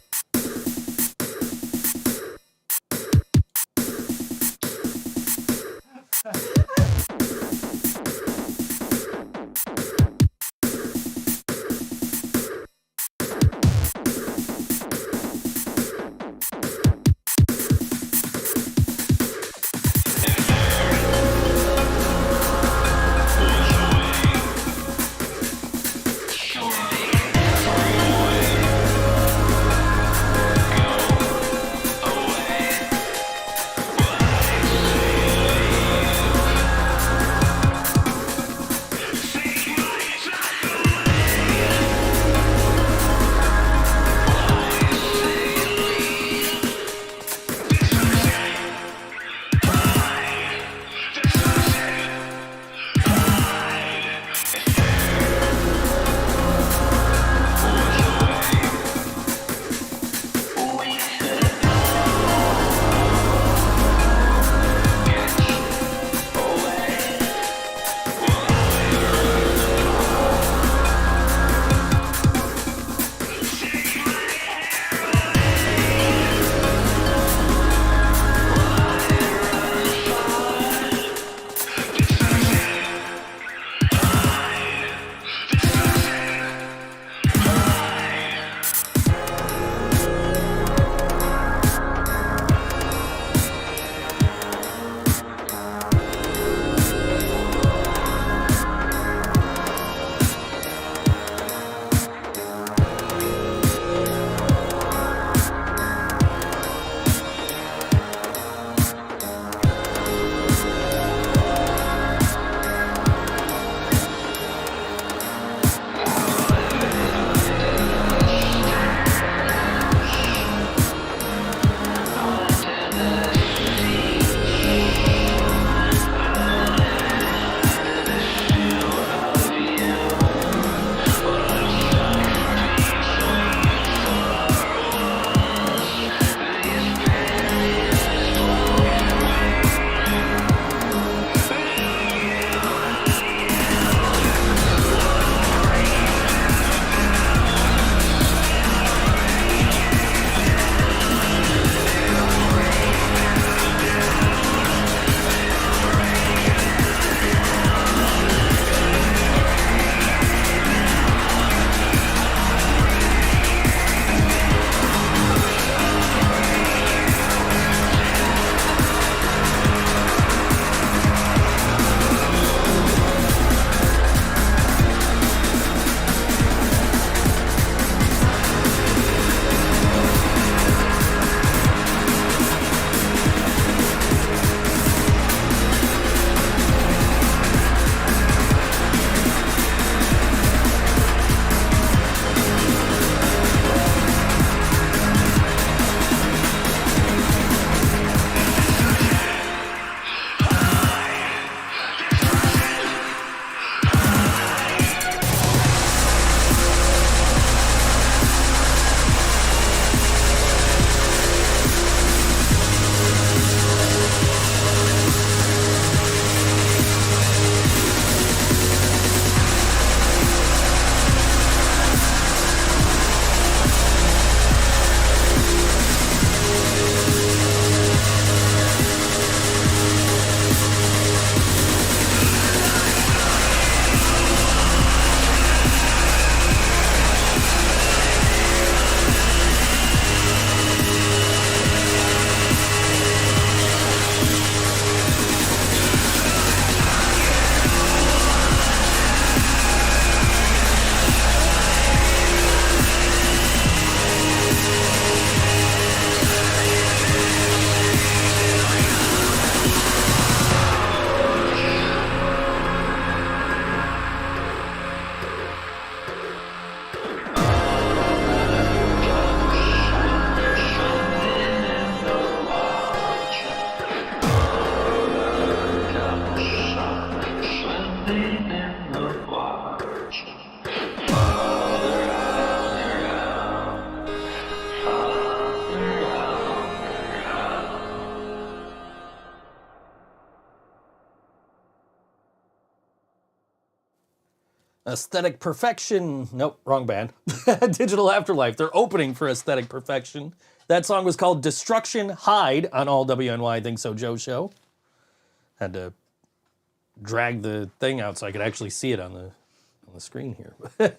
Aesthetic Perfection. Nope, wrong band. Digital Afterlife. They're opening for Aesthetic Perfection. That song was called Destruction Hide on all WNY Think So Joe show. Had to drag the thing out so I could actually see it on the screen here. It's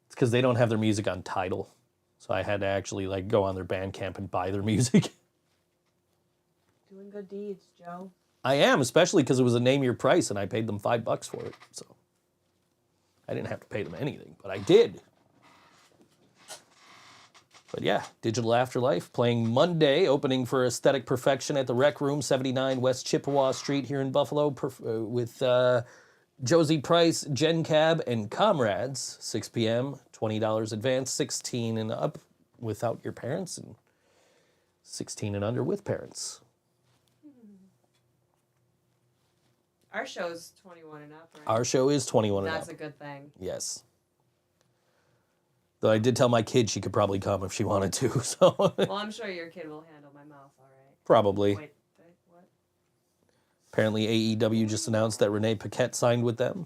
because they don't have their music on Tidal. So I had to actually like go on their Bandcamp and buy their music. Doing good deeds, Joe. I am, especially because it was a name your price and I paid them $5 for it. So I didn't have to pay them anything, but I did. But yeah, Digital Afterlife playing Monday, opening for Aesthetic Perfection at the Rec Room, 79 West Chippewa Street here in Buffalo, with Josie Price, Jen Cab, and Comrades, 6 p.m., $20 advance, 16 and up without your parents, and 16 and under with parents. Our show's 21 and up, right? Our show is 21 and up. That's a good thing. Yes. Though I did tell my kid she could probably come if she wanted to, so. Well, I'm sure your kid will handle my mouth all right. Probably. Wait, what? Apparently AEW just announced that Renee Paquette signed with them.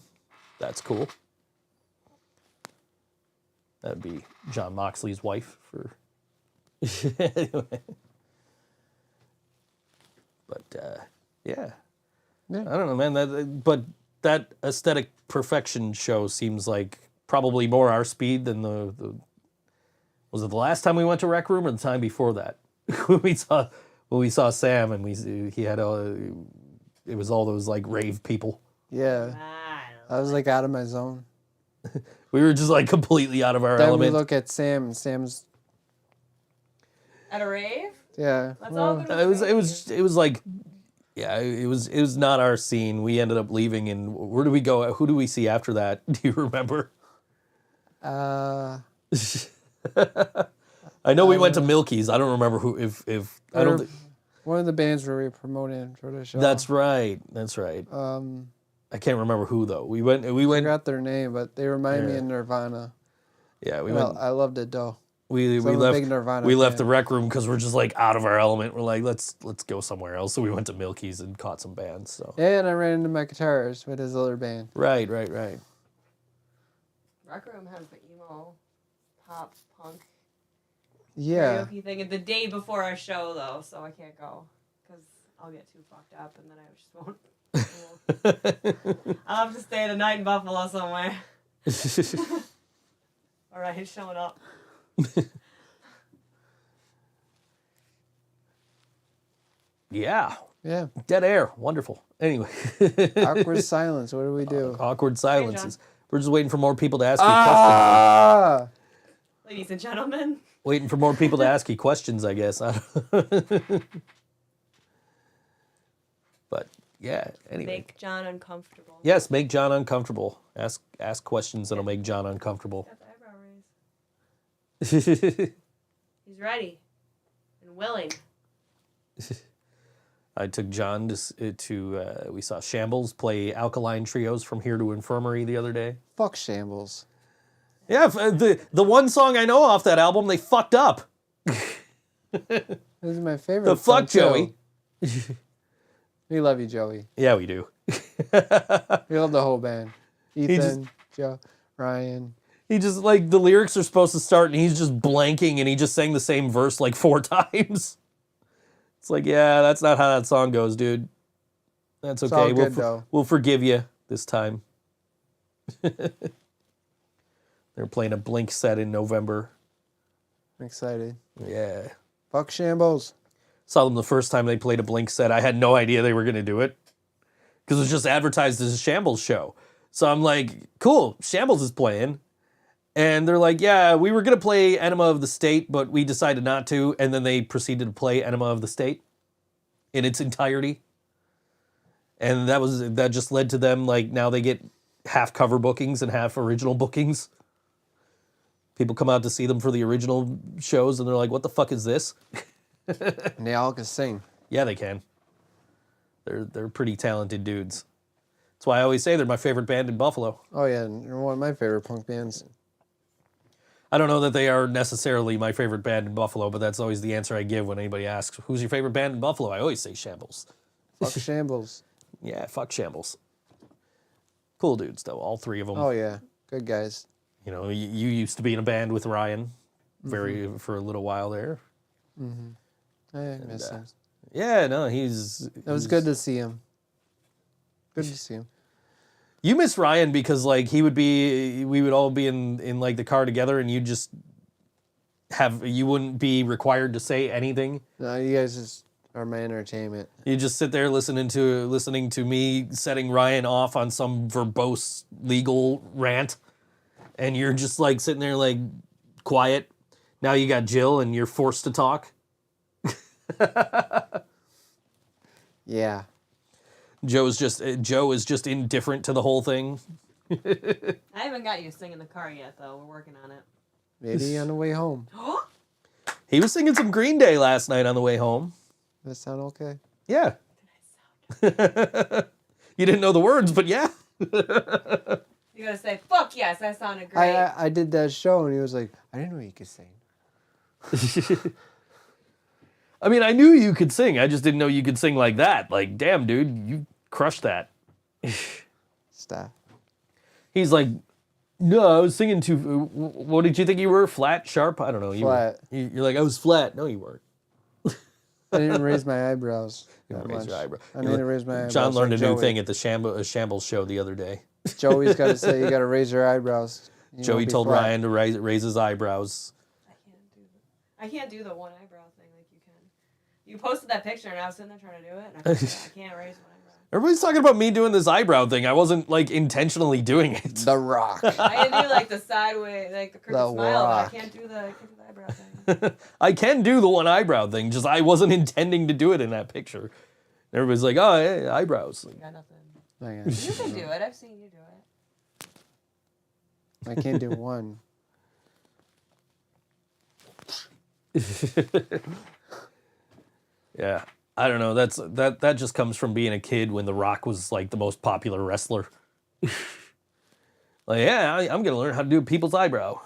That's cool. That'd be John Moxley's wife for... Anyway. But, yeah. I don't know, man. But that Aesthetic Perfection show seems like probably more our speed than the was it the last time we went to Rec Room or the time before that? when we saw Sam and he had it was all those like rave people. Yeah. I was like out of my zone. We were just like completely out of our then element. We look at Sam and Sam's at a rave? Yeah. Let's all go to it was like yeah, it was not our scene. We ended up leaving, and where do we go? Who do we see after that? Do you remember? I know we went to Milky's. I don't remember who. If I don't. One of the bands were promoting for the show. That's right. I can't remember who though. We went. I forgot their name, but they remind me of Nirvana. Yeah, we went. I loved it though. We left the Rec Room because we're just like out of our element. We're like, let's go somewhere else. So we went to Milky's and caught some bands. So yeah, and I ran into my guitarist with his other band. Right. Rec Room has the emo, pop, punk, karaoke thing. And the day before our show though, so I can't go because I'll get too fucked up and then I just won't. I'll have to stay the night in Buffalo somewhere. All right, he's showing up. Yeah. Dead air. Wonderful. Anyway. Awkward silence. What do we do? Awkward silences. We're just waiting for more people to ask you questions. Ladies and gentlemen. Waiting for more people to ask you questions, I guess. But yeah. Anyway. Make John uncomfortable. Yes, make John uncomfortable. Ask questions that'll make John uncomfortable. Got the eyebrow raise. He's ready and willing. I took John to we saw Shambles play Alkaline Trios from Here to Infirmary the other day. Fuck Shambles. Yeah, the one song I know off that album, they fucked up. This is my favorite. The fuck Joey. We love you, Joey. Yeah, we do. We love the whole band. Ethan, Joe, Ryan. He just, like, the lyrics are supposed to start, and he's just blanking, and he just sang the same verse, like, 4 times. It's like, yeah, that's not how that song goes, dude. That's okay. It's all good, we'll forgive you this time. They're playing a Blink set in November. I'm excited. Yeah. Fuck Shambles. Saw them the first time they played a Blink set. I had no idea they were going to do it. Because it was just advertised as a Shambles show. So I'm like, cool, Shambles is playing. And they're like, yeah, we were going to play Enema of the State, but we decided not to. And then they proceeded to play Enema of the State in its entirety. And that just led to them, like, now they get half cover bookings and half original bookings. People come out to see them for the original shows, and they're like, what the fuck is this? And they all can sing. Yeah, they can. They're pretty talented dudes. That's why I always say they're my favorite band in Buffalo. Oh, yeah, and they're one of my favorite punk bands. I don't know that they are necessarily my favorite band in Buffalo, but that's always the answer I give when anybody asks, who's your favorite band in Buffalo? I always say Shambles. Fuck Shambles. Yeah, fuck Shambles. Cool dudes, though, all three of them. Oh yeah, good guys. You know, you used to be in a band with Ryan for a little while there. I miss him. Yeah, no, It was good to see him. Good to see him. You miss Ryan because like we would all be in like the car together, and you wouldn't be required to say anything. No, you guys just are my entertainment. You just sit there listening to me setting Ryan off on some verbose legal rant, and you're just like sitting there like quiet. Now you got Jill, and you're forced to talk. Yeah. Joe is just indifferent to the whole thing. I haven't got you to sing in the car yet, though. We're working on it. Maybe on the way home. He was singing some Green Day last night on the way home. That sound okay? Yeah. You didn't know the words, but yeah. You gotta say, fuck yes, that sounded great. I did that show, and he was like, I didn't know you could sing. I mean, I knew you could sing. I just didn't know you could sing like that. Like, damn, dude, you crushed that. Stop. He's like, no, I was singing too. What did you think you were? Flat, sharp? I don't know. Flat. You're like, I was flat. No, you weren't. I didn't raise my eyebrows. You didn't raise your eyebrow. I need to raise my eyebrows. John learned like a new Joey. thing at the Shambles show the other day. Joey's got to say, you got to raise your eyebrows. You Joey won't be told flat. Ryan to raise his eyebrows. I can't do the one eyebrow thing like you can. You posted that picture, and I was sitting there trying to do it, and I can't raise one eyebrow. Eyebrows talking about me doing this eyebrow thing. I wasn't like intentionally doing it. The Rock. I can do like the sideways, like the crooked The smile, Rock. but I can't do the eyebrow thing. I can do the one eyebrow thing, just I wasn't intending to do it in that picture. Everybody's like, oh, hey, eyebrows. You got nothing. I You can do it. I've seen you do it. can't do one. Yeah, I don't know. That just comes from being a kid when The Rock was like the most popular wrestler. Like, yeah, I'm gonna learn how to do people's eyebrow.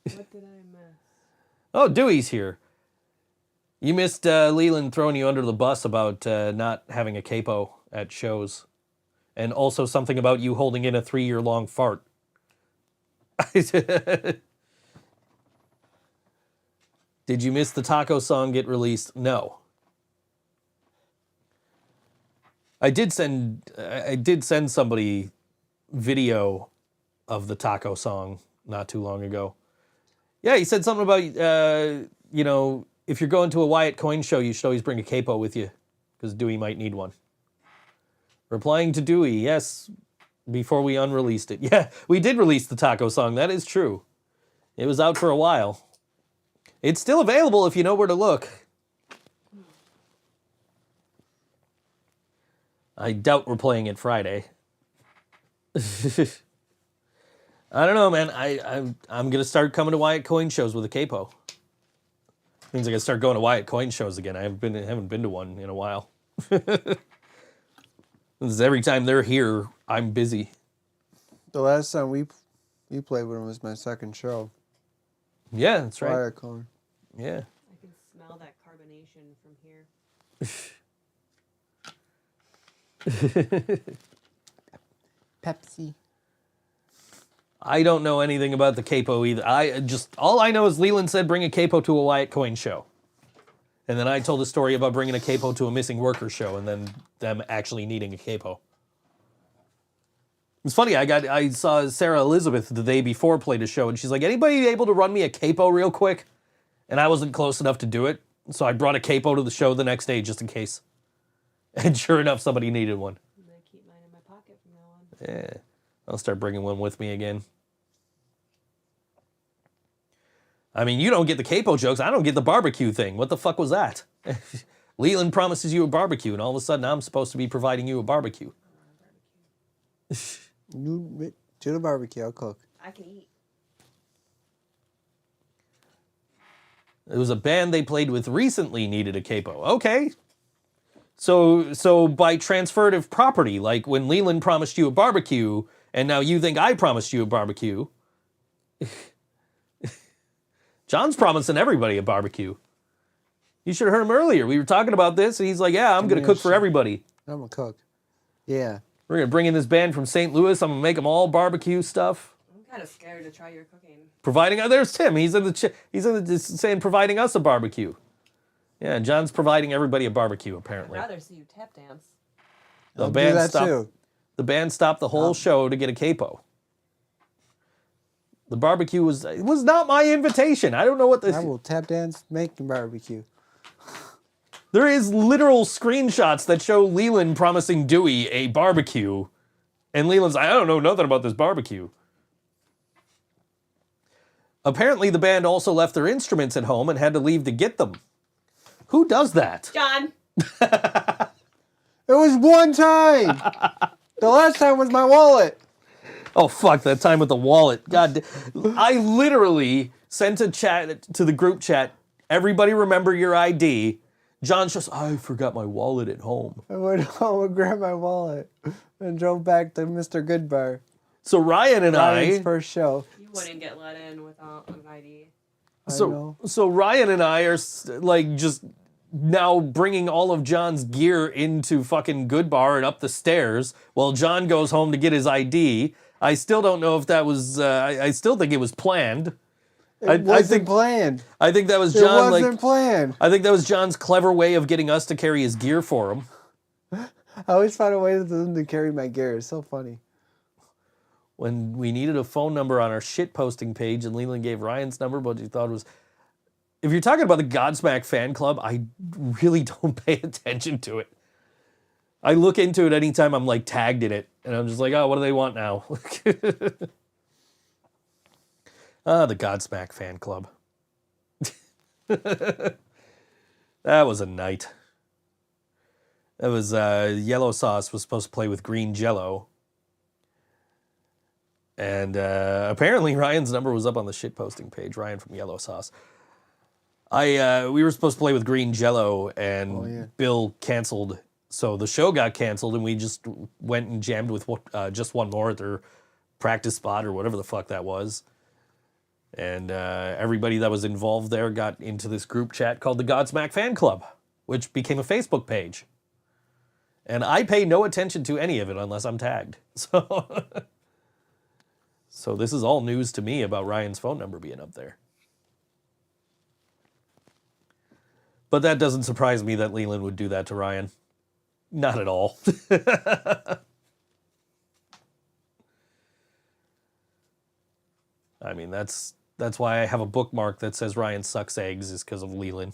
What did I miss? Oh, Dewey's here. You missed Leland throwing you under the bus about not having a capo at shows, and also something about you holding in a 3-year-long fart. Did you miss the taco song get released? No. I did send somebody video of the taco song not too long ago. Yeah, he said something about if you're going to a Wyatt Coyne show, you should always bring a capo with you because Dewey might need one. Replying to Dewey, yes, before we unreleased it. Yeah, we did release the taco song. That is true. It was out for a while. It's still available if you know where to look. I doubt we're playing it Friday. I don't know, man. I'm gonna start coming to Wyatt Coyne shows with a capo. Means I gotta start going to Wyatt Coyne shows again. I haven't been to one in a while. Because every time they're here, I'm busy. The last time we played with him was my second show. Yeah, that's right. Wyatt Coyne. Yeah. I can smell that carbonation from here. Pepsi. I don't know anything about the capo either. All I know is Leland said bring a capo to a Wyatt Coyne show. And then I told a story about bringing a capo to a missing worker show and then them actually needing a capo. It's funny, I saw Sarah Elizabeth the day before played a show and she's like, anybody able to run me a capo real quick? And I wasn't close enough to do it. So I brought a capo to the show the next day just in case. And sure enough, somebody needed one. I'm gonna keep mine in my pocket from now on. Yeah, I'll start bringing one with me again. I mean, you don't get the capo jokes. I don't get the barbecue thing. What the fuck was that? Leland promises you a barbecue, and all of a sudden I'm supposed to be providing you a barbecue. You do the barbecue, I'll cook. I can eat. It was a band they played with recently needed a capo. Okay. So by transferative property, like when Leland promised you a barbecue, and now you think I promised you a barbecue. John's promising everybody a barbecue. You should have heard him earlier. We were talking about this, and he's like, yeah, I'm going to cook for everybody. I'm a cook. Yeah. We're going to bring in this band from St. Louis. I'm going to make them all barbecue stuff. I'm kind of scared to try your cooking. Providing, there's Tim. He's in the saying providing us a barbecue. Yeah, John's providing everybody a barbecue, I'd apparently. rather see you tap dance. I'll do that too. The band stopped the whole show to get a capo. The barbecue was not my invitation. I don't know what this. I will tap dance making barbecue. There is literal screenshots that show Leland promising Dewey a barbecue, and Leland's I don't know nothing about this barbecue. Apparently, the band also left their instruments at home and had to leave to get them. Who does that? John. It was one time. The last time was my wallet. Oh, fuck, that time with the wallet. God, I literally sent a chat to the group chat. Everybody remember your ID. John's just, I forgot my wallet at home. I went home and grabbed my wallet and drove back to Mr. Goodbar. So Ryan's first show. You wouldn't get let in without an ID. So Ryan and I are like just now bringing all of John's gear into fucking Goodbar and up the stairs while John goes home to get his ID. I still don't know if that was. I still think it was planned. It wasn't planned. I think that was John. It wasn't planned. I think that was John's clever way of getting us to carry his gear for him. I always found a way for them to carry my gear. It's so funny. When we needed a phone number on our shit posting page, and Leland gave Ryan's number, but he thought it was. If you're talking about the Godsmack fan club, I really don't pay attention to it. I look into it anytime I'm like tagged in it, and I'm just like, oh, what do they want now? The Godsmack fan club. That was a night. That was Yellow Sauce was supposed to play with Green Jello. And apparently Ryan's number was up on the shit posting page, Ryan from Yellow Sauce. We were supposed to play with Green Jello, and Bill canceled. So the show got canceled, and we just went and jammed with just one more at their practice spot or whatever the fuck that was. And everybody that was involved there got into this group chat called the Godsmack Fan Club, which became a Facebook page. And I pay no attention to any of it unless I'm tagged. So this is all news to me about Ryan's phone number being up there. But that doesn't surprise me that Leland would do that to Ryan. Not at all. I mean, that's why I have a bookmark that says Ryan sucks eggs, is because of Leland.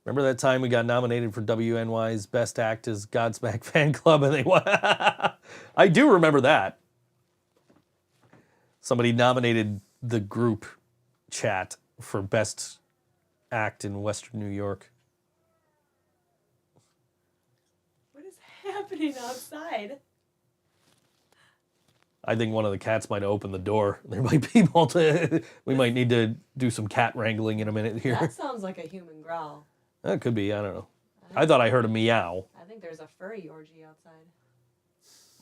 Remember that time we got nominated for WNY's Best Act as Godsmack Fan Club, and they won? I do remember that. Somebody nominated the group chat for Best Act in Western New York. What is happening outside? I think one of the cats might have opened the door. There might be we might need to do some cat wrangling in a minute here. That sounds like a human growl. That could be, I don't know. I thought I heard a meow. I think there's a furry orgy outside.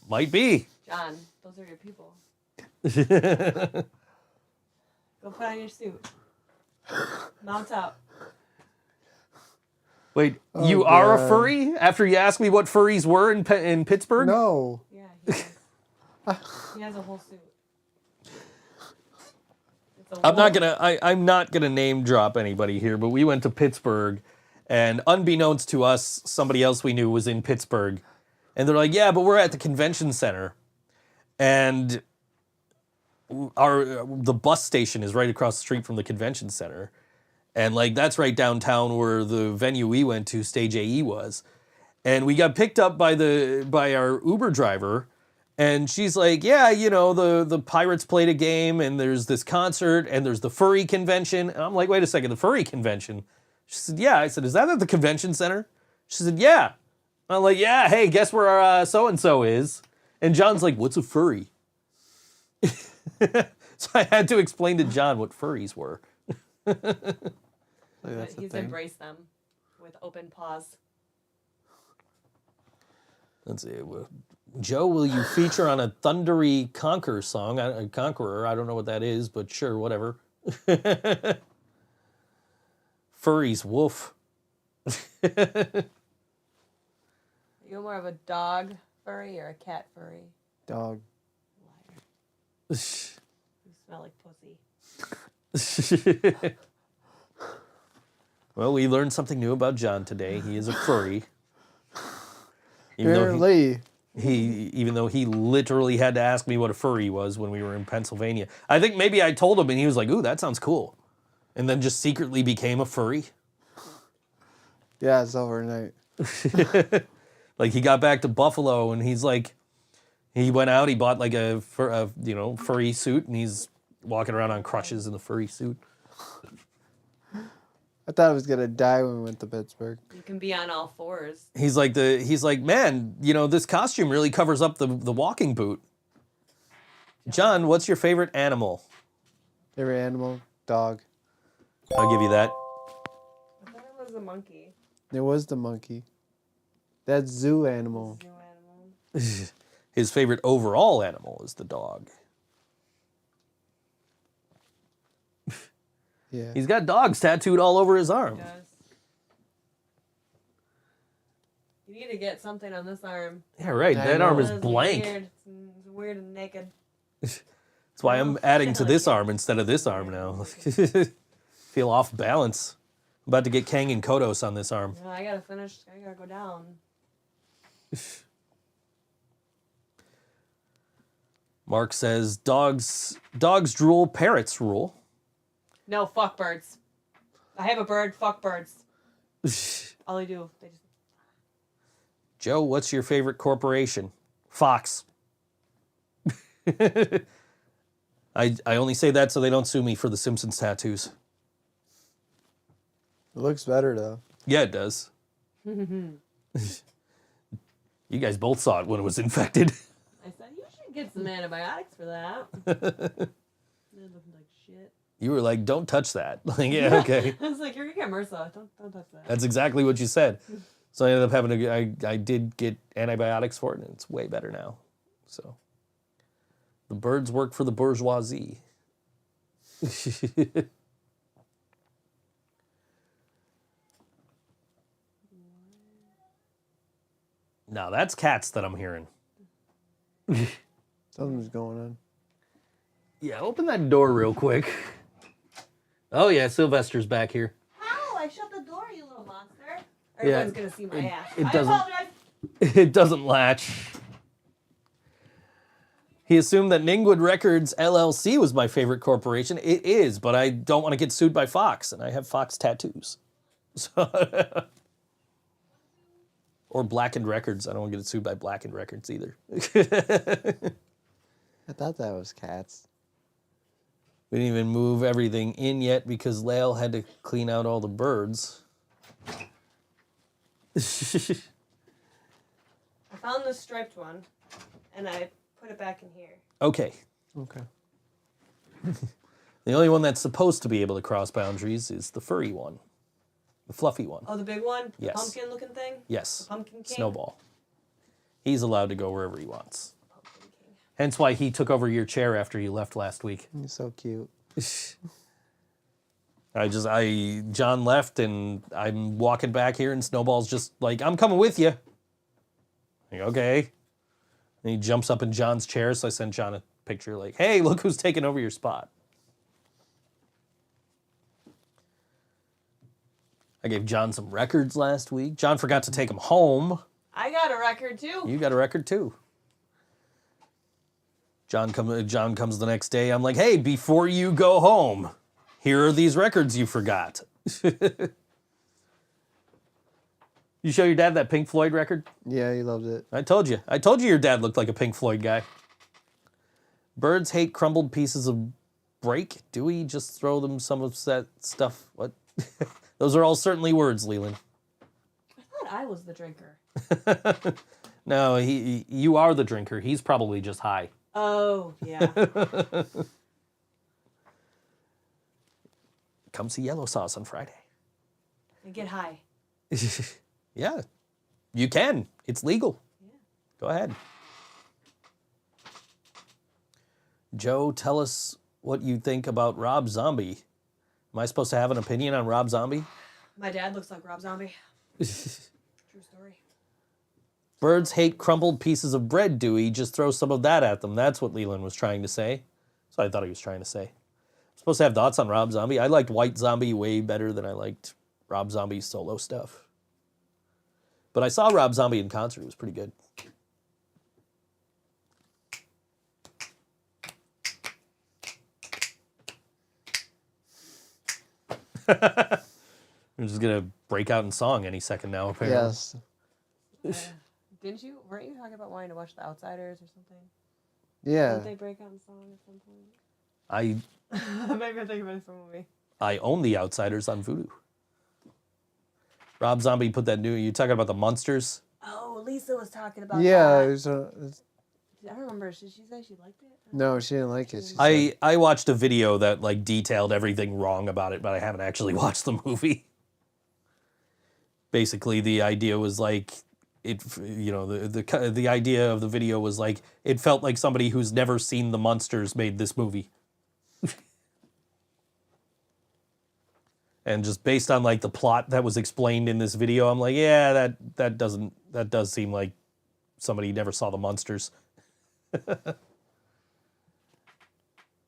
Might be. John, those are your people. Go put on your suit. Mount up. Wait, you are a furry? After you asked me what furries were in Pittsburgh? No. Yeah, he has a whole suit. I'm not gonna name drop anybody here, but we went to Pittsburgh, and unbeknownst to us, somebody else we knew was in Pittsburgh, and they're like, "Yeah, but we're at the convention center, and the bus station is right across the street from the convention center, and like that's right downtown where the venue we went to, Stage AE, was, and we got picked up by our Uber driver." And she's like, yeah, you know, the Pirates played a game, and there's this concert, and there's the furry convention. And I'm like, wait a second, the furry convention? She said, yeah. I said, is that at the convention center? She said, yeah. I'm like, yeah, hey, guess where our so-and-so is? And John's like, what's a furry? So I had to explain to John what furries were. He's embraced them with open paws. Let's see. Joe, will you feature on a thundery Conqueror song? Conqueror, I don't know what that is, but sure, whatever. Furries, woof. You more of a dog furry or a cat furry? Dog. You smell like pussy. Well, we learned something new about John today. He is a furry. Apparently. Even though he literally had to ask me what a furry was when we were in Pennsylvania. I think maybe I told him and he was like, ooh, that sounds cool. And then just secretly became a furry. Yeah, it's overnight. Like he got back to Buffalo and he's like, he went out, he bought like a furry suit and he's walking around on crutches in the furry suit. I thought I was gonna die when we went to Pittsburgh. You can be on all fours. He's like, man, this costume really covers up the walking boot. John, what's your favorite animal? Favorite animal? Dog. I'll give you that. I thought it was a monkey. It was the monkey. That's zoo animal. Zoo animal. His favorite overall animal is the dog. Yeah. He's got dogs tattooed all over his arm. He does. You need to get something on this arm. Yeah, right. That arm is blank. Weird. It's weird and naked. That's why I'm adding to this arm instead of this arm now. Feel off balance. I'm about to get Kang and Kodos on this arm. Yeah, I gotta finish. I gotta go down. Mark says, dogs drool, parrots rule. No, fuck birds. I have a bird. Fuck birds. All they do, they just. Joe, what's your favorite corporation? Fox. I only say that so they don't sue me for the Simpsons tattoos. It looks better though. Yeah, it does. You guys both saw it when it was infected. I said you should get some antibiotics for that. It looked like shit. You were like, don't touch that. Like, yeah, okay. I was like, you're gonna get MRSA. Don't touch that. That's exactly what you said. So I ended up having to, I did get antibiotics for it, and it's way better now. So the birds work for the bourgeoisie. Now that's cats that I'm hearing. Something's going on. Yeah, open that door real quick. Oh yeah, Sylvester's back here. How? I shut the door, you little monster. Yeah, Everyone's gonna see my ass. it I doesn't- apologize. It doesn't latch. He assumed that Ningwood Records LLC was my favorite corporation. It is, but I don't want to get sued by Fox, and I have Fox tattoos. So or Blackened Records. I don't want to get sued by Blackened Records either. I thought that was cats. We didn't even move everything in yet because Lael had to clean out all the birds. I found this striped one, and I put it back in here. Okay. Okay. The only one that's supposed to be able to cross boundaries is the furry one. The fluffy one. Oh, the big one? Yes. The pumpkin-looking thing? Yes. The pumpkin king? Snowball. He's allowed to go wherever he wants. Hence why he took over your chair after you left last week. He's so cute. John left and I'm walking back here and Snowball's just like, I'm coming with you. Like, okay. And he jumps up in John's chair, so I sent John a picture like, hey, look who's taking over your spot. I gave John some records last week. John forgot to take them home. I got a record, too. You got a record, too. John comes the next day. I'm like, hey, before you go home, here are these records you forgot. You show your dad that Pink Floyd record? Yeah, he loved it. I told you. I told you your dad looked like a Pink Floyd guy. Birds hate crumbled pieces of break. Dewey just throw them some of that stuff. What? Those are all certainly words, Leland. I thought I was the drinker. No, you are the drinker. He's probably just high. Oh, yeah. Come see Yellow Sauce on Friday. And get high. Yeah, you can. It's legal. Yeah. Go ahead. Joe, tell us what you think about Rob Zombie. Am I supposed to have an opinion on Rob Zombie? My dad looks like Rob Zombie. True story. Birds hate crumbled pieces of bread, Dewey. Just throw some of that at them. That's what Leland was trying to say. That's what I thought he was trying to say. I'm supposed to have thoughts on Rob Zombie. I liked White Zombie way better than I liked Rob Zombie's solo stuff. But I saw Rob Zombie in concert. It was pretty good. I'm just going to break out in song any second now, apparently. Yes. Weren't you talking about wanting to watch The Outsiders or something? Yeah. Didn't they break out in song at some point? Maybe I'm thinking about some movie. I own The Outsiders on Vudu. Rob Zombie put that new... You talking about the Munsters? Oh, Lisa was talking about Yeah. that. I don't remember. Did she say she liked it? No, she didn't like it. She said. I watched a video that like detailed everything wrong about it, but I haven't actually watched the movie. Basically, the idea was like the idea of the video was like it felt like somebody who's never seen the Munsters made this movie. And just based on like the plot that was explained in this video, I'm like, yeah, that does seem like somebody never saw the Munsters.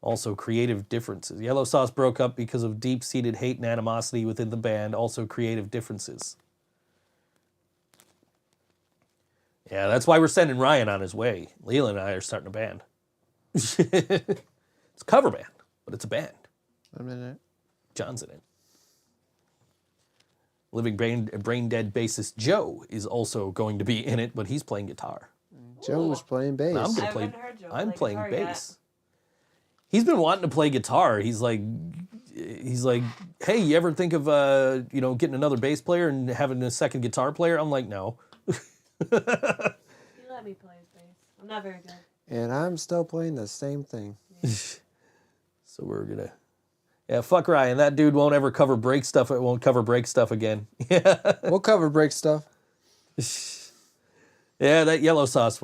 Also, creative differences. Yellow Sauce broke up because of deep-seated hate and animosity within the band. Also, creative differences. Yeah, that's why we're sending Ryan on his way. Leland and I are starting a band. It's a cover band, but it's a band. I'm in it. John's in it. Living Braindead bassist Joe is also going to be in it, but he's playing guitar. Joe was playing bass. I'm gonna I play. haven't heard Joe I'm play playing guitar bass. He's been wanting to play guitar. He's like, hey, you ever think of getting another bass player and having a second guitar player? I'm like, no. He let me play his bass. I'm not very good. And I'm still playing the same thing. So we're gonna. Yeah, fuck Ryan. That dude won't ever cover break stuff. It won't cover break stuff again. Yeah. We'll cover break stuff. Yeah, that Yellow Sauce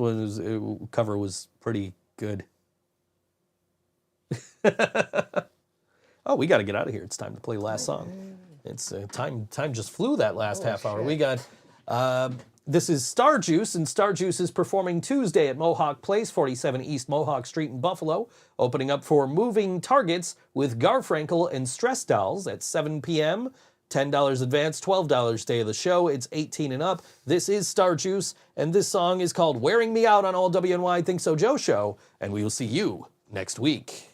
cover was pretty good. Oh, we got to get out of here. It's time to play the last song. It's time just flew that last half hour. We got this is Starjuice, and Starjuice is performing Tuesday at Mohawk Place, 47 East Mohawk Street in Buffalo, opening up for Moving Targets with Garfrankel and Stress Dolls at 7 p.m. $10 advance, $12 day of the show. It's 18 and up. This is Starjuice, and this song is called Wearing Me Out on All WNY Think So Joe Show, and we will see you next week.